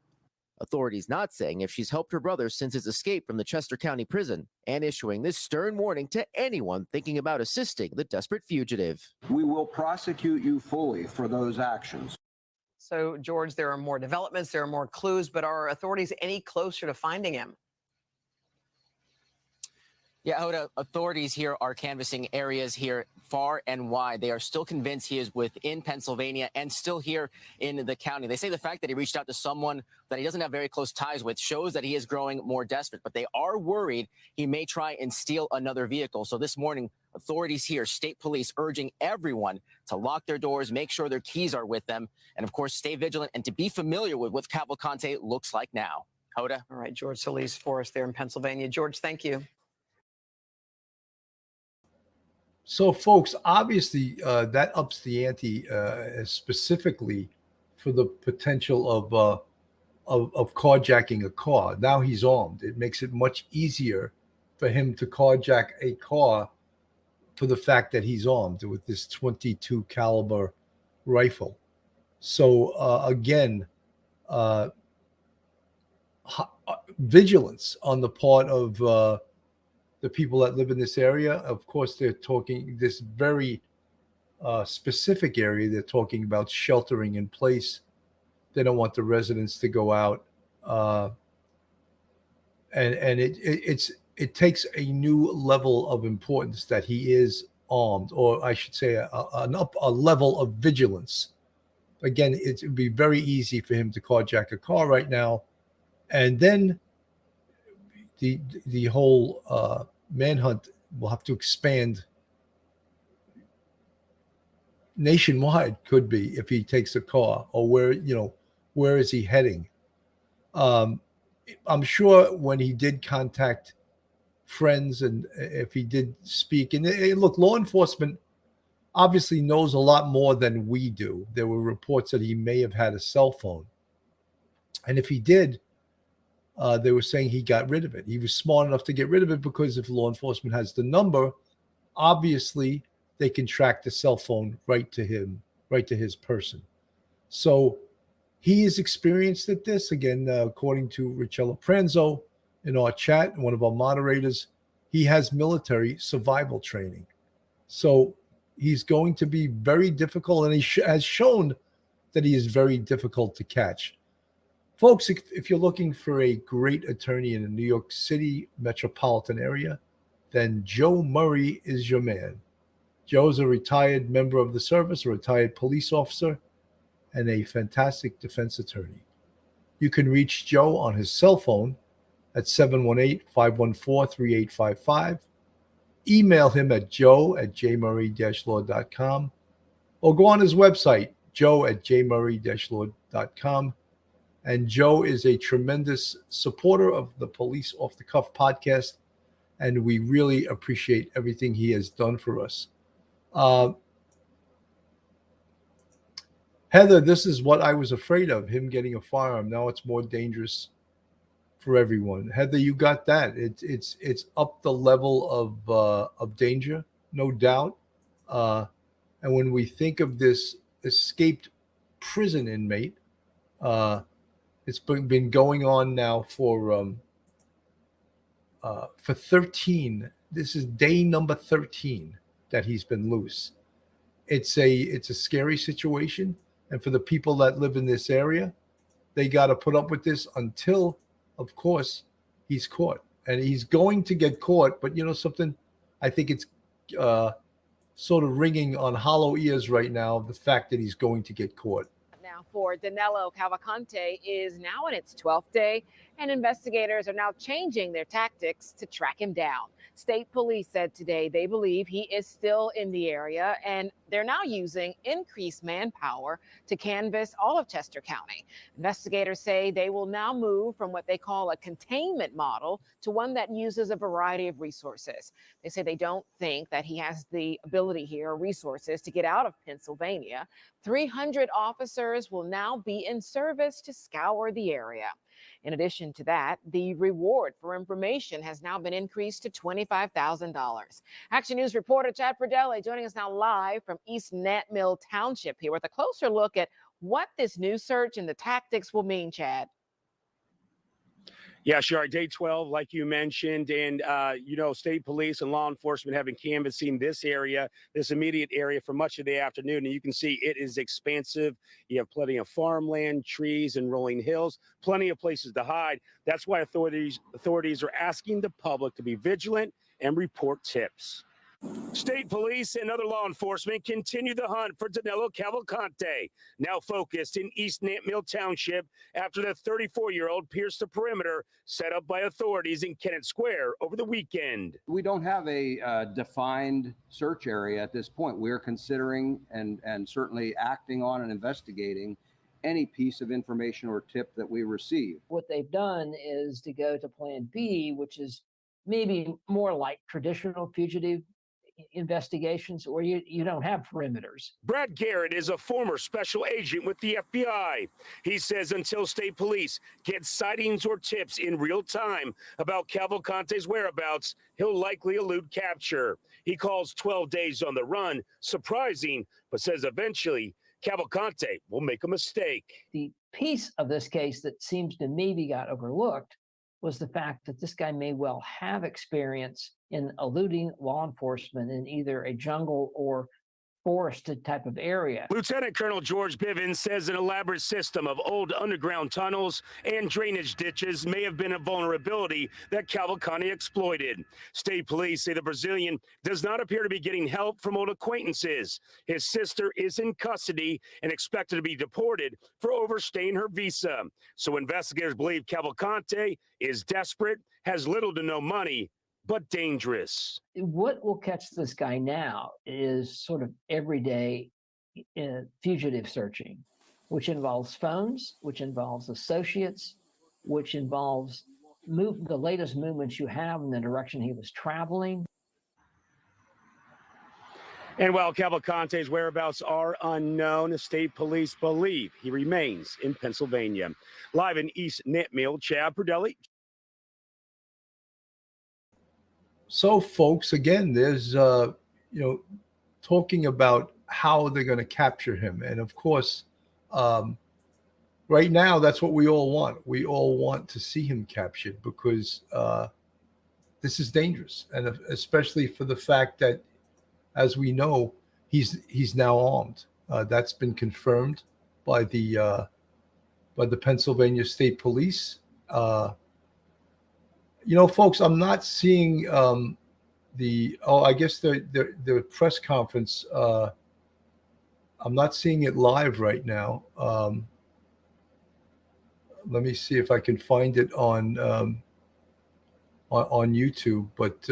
Authorities not saying if she's helped her brother since his escape from the Chester County Prison, and issuing this stern warning to anyone thinking about assisting the desperate fugitive. We will prosecute you fully for those actions. So, George, there are more developments, there are more clues, but are authorities any closer to finding him? Yeah, Hoda, authorities here are canvassing areas here far and wide. They are still convinced he is within Pennsylvania and still here in the county. They say the fact that he reached out to someone that he doesn't have very close ties with shows that he is growing more desperate, but they are worried he may try and steal another vehicle. So this morning, authorities here, state police, urging everyone to lock their doors, make sure their keys are with them, and of course, stay vigilant and to be familiar with what Cavalcante looks like now. Hoda? All right, George Solis for us there in Pennsylvania. George, thank you. So, folks, obviously, that ups the ante specifically for the potential of carjacking a car. Now he's armed. It makes it much easier for him to carjack a car for the fact that he's armed with this .22 caliber rifle. So, again, vigilance on the part of the people that live in this area. Of course, they're talking this very specific area. They're talking about sheltering in place. They don't want the residents to go out, and it takes a new level of importance that he is armed, or I should say, a level of vigilance. Again, it would be very easy for him to carjack a car right now, and then the whole manhunt will have to expand nationwide, could be, if he takes a car, or where is he heading. I'm sure when he did contact friends, and if he did speak, and look, law enforcement obviously knows a lot more than we do. There were reports that he may have had a cell phone, and if he did, they were saying he got rid of it. He was smart enough to get rid of it because if law enforcement has the number, obviously they can track the cell phone right to him, right to his person. So he is experienced at this. Again, according to Richella Pranzo in our chat, one of our moderators, he has military survival training. So he's going to be very difficult, and he has shown that he is very difficult to catch. Folks, if you're looking for a great attorney in the New York City metropolitan area, then Joe Murray is your man. Joe's a retired member of the service, a retired police officer, and a fantastic defense attorney. You can reach Joe on his cell phone at 718-514-3855. Email him at joe@jmurray-law.com, or go on his website, joe@jmurray-law.com. And Joe is a tremendous supporter of the Police Off the Cuff podcast, and we really appreciate everything he has done for us. Heather, this is what I was afraid of, him getting a firearm. Now it's more dangerous for everyone. Heather, you got that. It's up the level of danger, no doubt. And when we think of this escaped prison inmate, it's been going on now for 13. This is day number 13 that he's been loose. It's a scary situation, and for the people that live in this area, they got to put up with this until, of course, he's caught. And he's going to get caught, but you know something? I think it's sort of ringing on hollow ears right now, the fact that he's going to get caught. Now for Danelo Cavalcante is now in its 12th day, and investigators are now changing their tactics to track him down. State police said today they believe he is still in the area, and they're now using increased manpower to canvass all of Chester County. Investigators say they will now move from what they call a containment model to one that uses a variety of resources. They say they don't think that he has the ability here or resources to get out of Pennsylvania. 300 officers will now be in service to scour the area. In addition to that, the reward for information has now been increased to $25,000. Action News reporter Chad Pradelli joining us now live from East Net Mill Township here with a closer look at what this new search and the tactics will mean, Chad. Yeah, sure. Day 12, like you mentioned, and, state police and law enforcement have been canvassing this area, this immediate area for much of the afternoon. And you can see it is expansive. You have plenty of farmland, trees, and rolling hills, plenty of places to hide. That's why authorities are asking the public to be vigilant and report tips. State police and other law enforcement continue the hunt for Danelo Cavalcante, now focused in East Net Mill Township after the 34-year-old pierced the perimeter set up by authorities in Kennett Square over the weekend. We don't have a defined search area at this point. We're considering and certainly acting on and investigating any piece of information or tip that we receive. What they've done is to go to Plan B, which is maybe more like traditional fugitive investigations where you don't have perimeters. Brad Garrett is a former special agent with the FBI. He says until state police get sightings or tips in real time about Cavalcante's whereabouts, he'll likely elude capture. He calls 12 days on the run surprising, but says eventually Cavalcante will make a mistake. The piece of this case that seems to maybe got overlooked was the fact that this guy may well have experience in eluding law enforcement in either a jungle or forested type of area. Lieutenant Colonel George Bivens says an elaborate system of old underground tunnels and drainage ditches may have been a vulnerability that Cavalcante exploited. State police say the Brazilian does not appear to be getting help from old acquaintances. His sister is in custody and expected to be deported for overstaying her visa. So investigators believe Cavalcante is desperate, has little to no money, but dangerous. What will catch this guy now is sort of everyday fugitive searching, which involves phones, which involves associates, which involves the latest movements you have in the direction he was traveling. And while Cavalcante's whereabouts are unknown, the state police believe he remains in Pennsylvania. Live in East Net Mill, Chad Pradelli. So, folks, again, there's, talking about how they're going to capture him. And of course, right now, that's what we all want. We all want to see him captured because this is dangerous. And especially for the fact that, as we know, he's now armed. That's been confirmed by the Pennsylvania State Police. Folks, I'm not seeing I guess the press conference. I'm not seeing it live right now. Let me see if I can find it on YouTube, but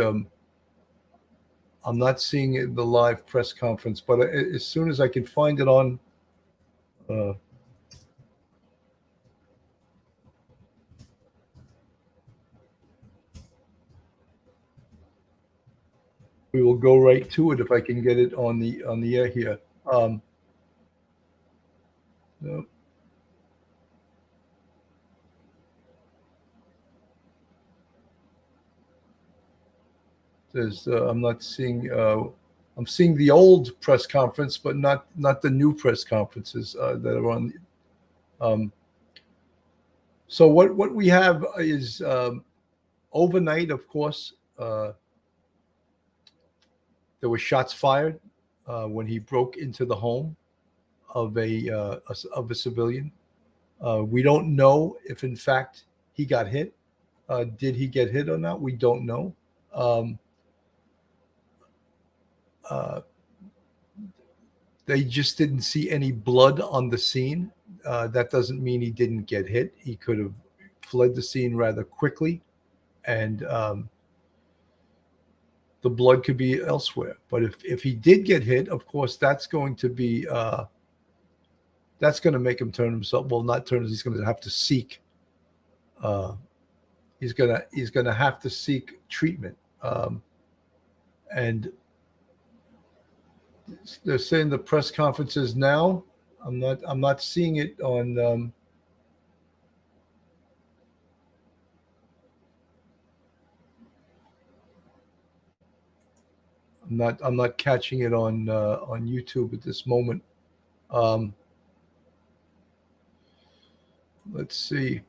I'm not seeing it in the live press conference. But as soon as I can find it on, we will go right to it if I can get it on the air here. No. There's I'm not seeing. I'm seeing the old press conference, but not the new press conferences that are on. So what we have is overnight, of course, there were shots fired when he broke into the home of a civilian. We don't know if, in fact, he got hit. Did he get hit or not? We don't know. They just didn't see any blood on the scene. That doesn't mean he didn't get hit. He could have fled the scene rather quickly, and the blood could be elsewhere. But if he did get hit, of course, that's going to be that's going to make him turn himself. Well, not turn. He's going to have to seek. He's gonna have to seek treatment, and they're saying the press conferences now. I'm not seeing it on. I'm not catching it on YouTube at this moment. Let's see.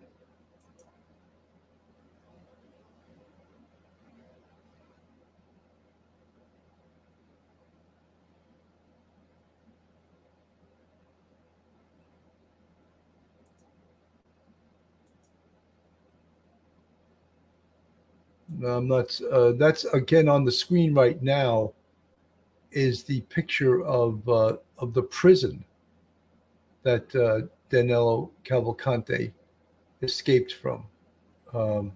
No, I'm not. That's again on the screen right now. Is the picture of the prison that Danelo Cavalcante escaped from, and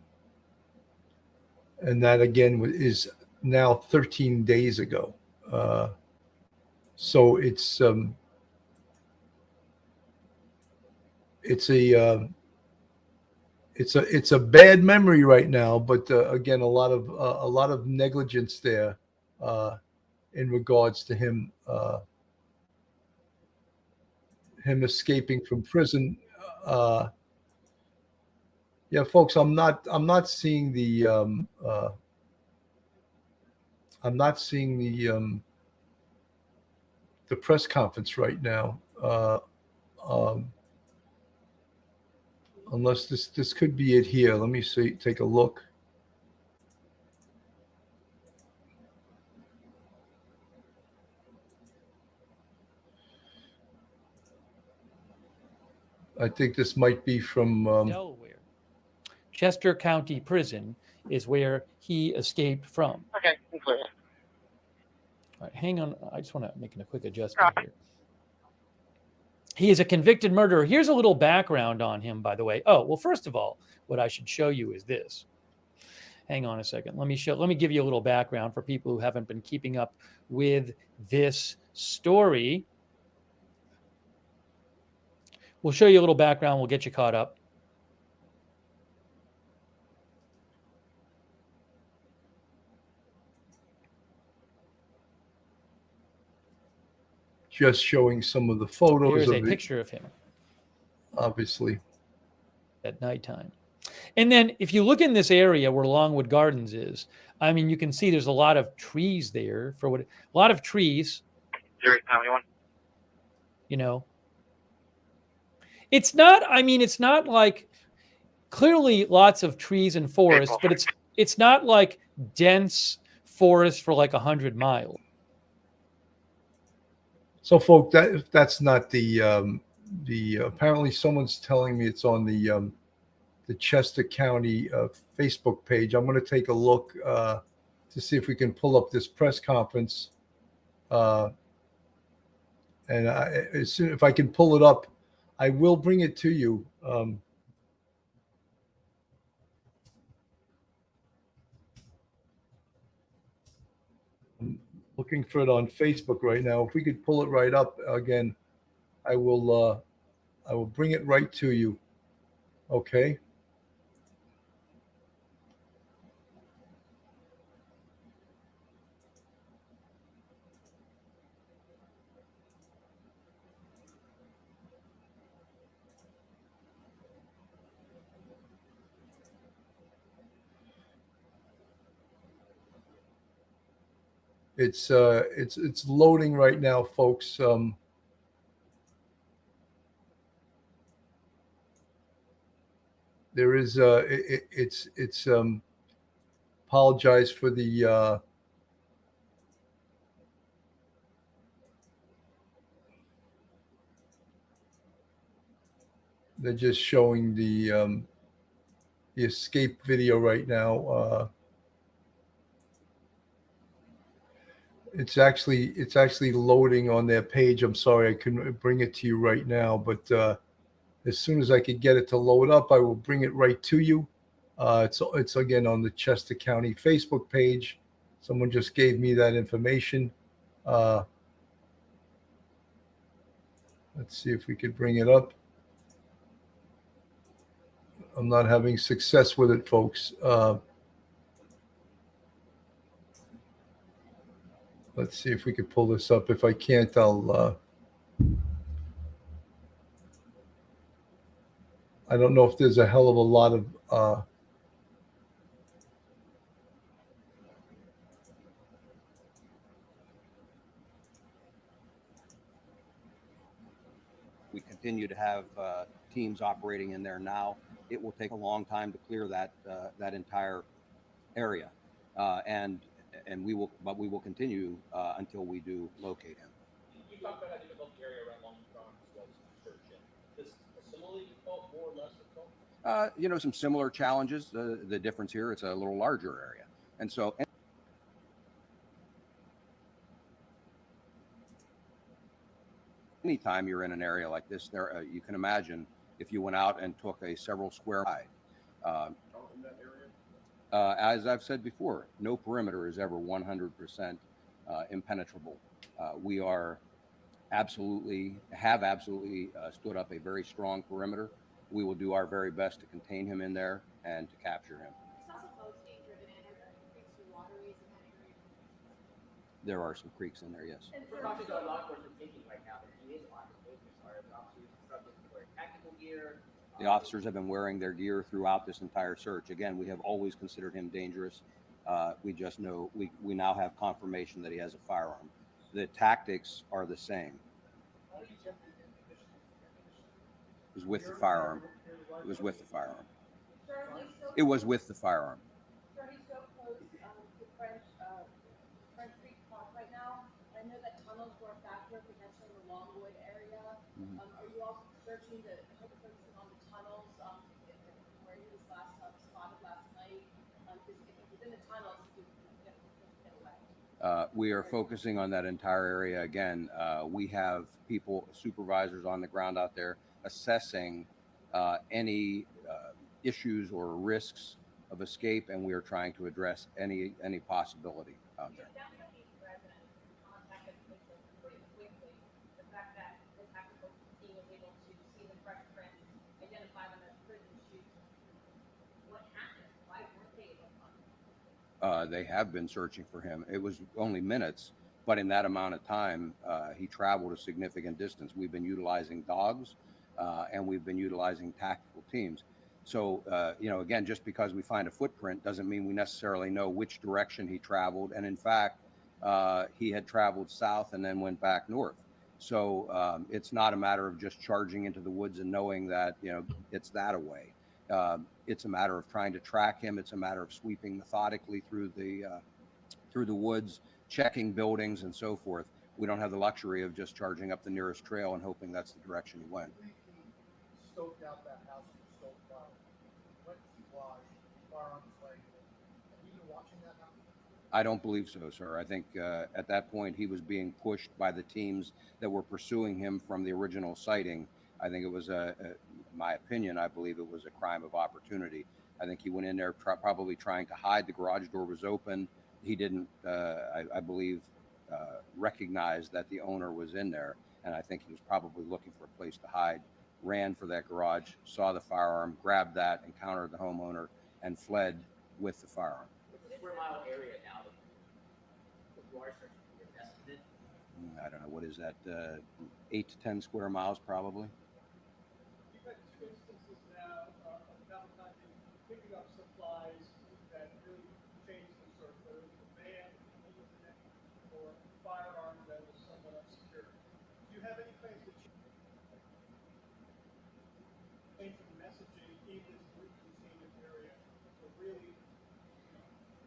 that again is now 13 days ago. So it's a bad memory right now, but again, a lot of negligence there in regards to him escaping from prison. Yeah, folks, I'm not seeing the the press conference right now. Unless this could be it here. Let me see. Take a look. I think this might be from Delaware. Chester County Prison is where he escaped from. Okay, clear. All right, hang on. I just want to make a quick adjustment here. He is a convicted murderer. Here's a little background on him, by the way. Oh, well, first of all, what I should show you is this. Hang on a second. Let me give you a little background for people who haven't been keeping up with this story. We'll show you a little background. We'll get you caught up. just showing some of the photos. Here's of a picture of him. Obviously. At nighttime. And then if you look in this area where Longwood Gardens is, I mean, you can see there's a lot of trees there for what, a lot of trees. You know, it's not, I mean, it's not like clearly lots of trees and forests, but it's not like dense forest for like 100 miles. So, folks, that's not the apparently someone's telling me it's on the Chester County Facebook page. I'm going to take a look to see if we can pull up this press conference. And as soon if I can pull it up, I will bring it to you. looking for it on Facebook right now. If we could pull it right up again, I will bring it right to you. Okay. It's loading right now, folks. There is it's apologize for the they're just showing the escape video right now. It's actually loading on their page. I'm sorry I couldn't bring it to you right now, but as soon as I could get it to load up, I will bring it right to you. It's again on the Chester County Facebook page. Someone just gave me that information. Let's see if we could bring it up. I'm not having success with it, folks. Let's see if we could pull this up. If I can't, I'll. I don't know if there's a hell of a lot of. We continue to have teams operating in there now. It will take a long time to clear that that entire area, and we will continue until we do locate him. You talked about how difficult the area around Long Farms was to search in. This similarly difficult, more or less difficult? You know, some similar challenges. The difference here, it's a little larger area, and so. Anytime you're in an area like this, there you can imagine if you went out and took a several square mile. As I've said before, no perimeter is ever 100% impenetrable. We have absolutely stood up a very strong perimeter. We will do our very best to contain him in there and to capture him. There are some creeks in there, yes. And for law enforcement thinking right now that he is on his business, are the officers instructed to wear tactical gear? The officers have been wearing their gear throughout this entire search. Again, we have always considered him dangerous. We just know we now have confirmation that he has a firearm. The tactics are the same. It was with the firearm. It was with the firearm. It was with the firearm. I know that tunnels were a factor potentially in the Longwood area. Are you also searching to focusing on the tunnels where he was spotted last night? Because if he's in the tunnels, you can get away. We are focusing on that entire area again. We have people, supervisors on the ground out there assessing any issues or risks of escape, and we are trying to address any possibility out there. They have been searching for him. It was only minutes, but in that amount of time, he traveled a significant distance. We've been utilizing dogs, and we've been utilizing tactical teams. So, you know, again, just because we find a footprint doesn't mean we necessarily know which direction he traveled. And in fact, he had traveled south and then went back north. So it's not a matter of just charging into the woods and knowing that, you know, it's that away. It's a matter of trying to track him. It's a matter of sweeping methodically through the woods, checking buildings and so forth. We don't have the luxury of just charging up the nearest trail and hoping that's the direction he went. Scoped out that house and stole went to watch firearms laying. Have you been watching that happen? I don't believe so, sir. I think at that point he was being pushed by the teams that were pursuing him from the original sighting. I think it was my opinion, I believe it was a crime of opportunity. I think he went in there probably trying to hide. The garage door was open. He didn't, I believe, recognized that the owner was in there, and I think he was probably looking for a place to hide, ran for that garage, saw the firearm, grabbed that, encountered the homeowner, and fled with the firearm. Square mile area now that you are searching for your estimate? I don't know, what is that, 8 to 10 square miles probably? You've had two instances now of Cavalcante picking up supplies that really changed the search, whether it was a van, or a firearm that was somewhat obscure. Do you have any plans to change the messaging in this group containment area to really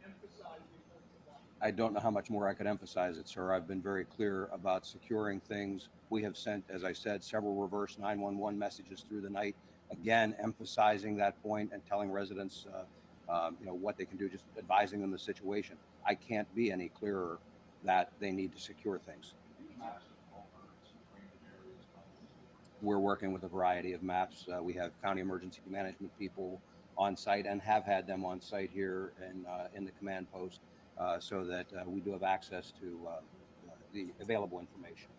emphasize the importance of life? I don't know how much more I could emphasize it, sir. I've been very clear about securing things. We have sent, as I said, several reverse 911 messages through the night, again, emphasizing that point and telling residents, what they can do, just advising them the situation. I can't be any clearer that they need to secure things. We're working with a variety of maps. We have county emergency management people on site and have had them on site here in the command post so that we do have access to the available information.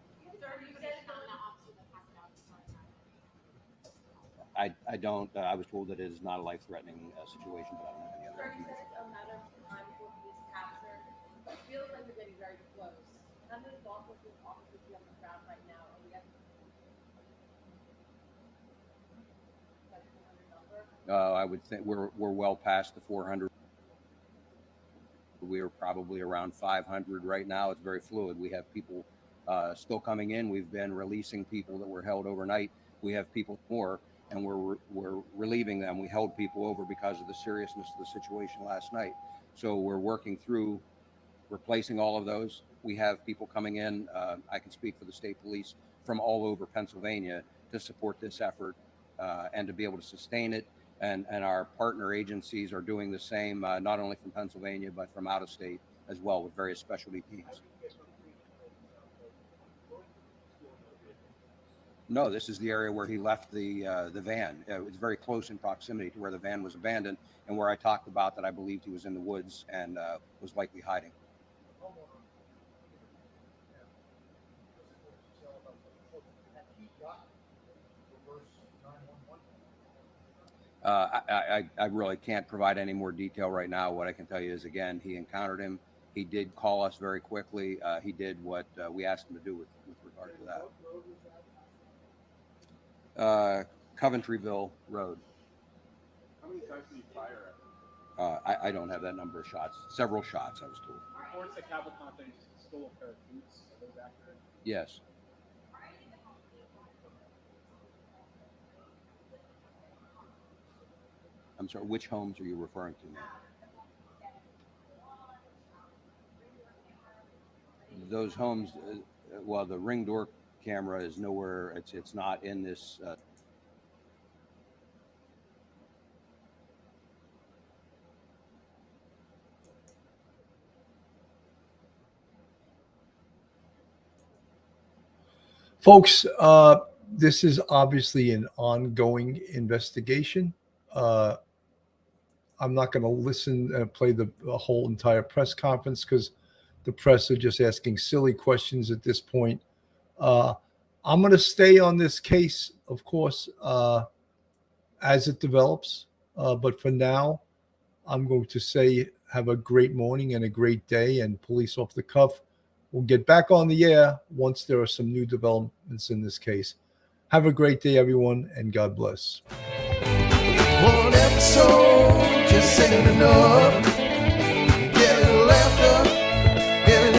I don't, I was told that it is not a life-threatening situation, but I don't have any other information. It's a matter of time before he's captured. It feels like we're getting very close. How many law enforcement officers do you have on the ground right now? Are we at like 400 number? I would think we're well past the 400. We are probably around 500 right now. It's very fluid. We have people still coming in. We've been releasing people that were held overnight. We have people more, and we're relieving them. We held people over because of the seriousness of the situation last night. So we're working through replacing all of those. We have people coming in. I can speak for the state police from all over Pennsylvania to support this effort and to be able to sustain it. And our partner agencies are doing the same, not only from Pennsylvania, but from out of state as well, with various specialty teams. No, this is the area where he left the van. It was very close in proximity to where the van was abandoned and where I talked about that I believed he was in the woods and was likely hiding. I really can't provide any more detail right now. What I can tell you is, again, he encountered him. He did call us very quickly. He did what we asked him to do with regard to that. Coventryville Road. How many times did you fire at him? I don't have that number of shots. Several shots, I was told. Reports that Cavalcante stole a pair of boots. Are those accurate? Yes. I'm sorry, which homes are you referring to now? Those homes, well, the ring door camera is nowhere. It's not in this. Folks, this is obviously an ongoing investigation. I'm not going to listen and play the whole entire press conference because the press are just asking silly questions at this point. I'm going to stay on this case, of course, as it develops. But for now, I'm going to say have a great morning and a great day, and Police Off the Cuff will get back on the air once there are some new developments in this case. Have a great day, everyone, and God bless. One episode just ain't enough.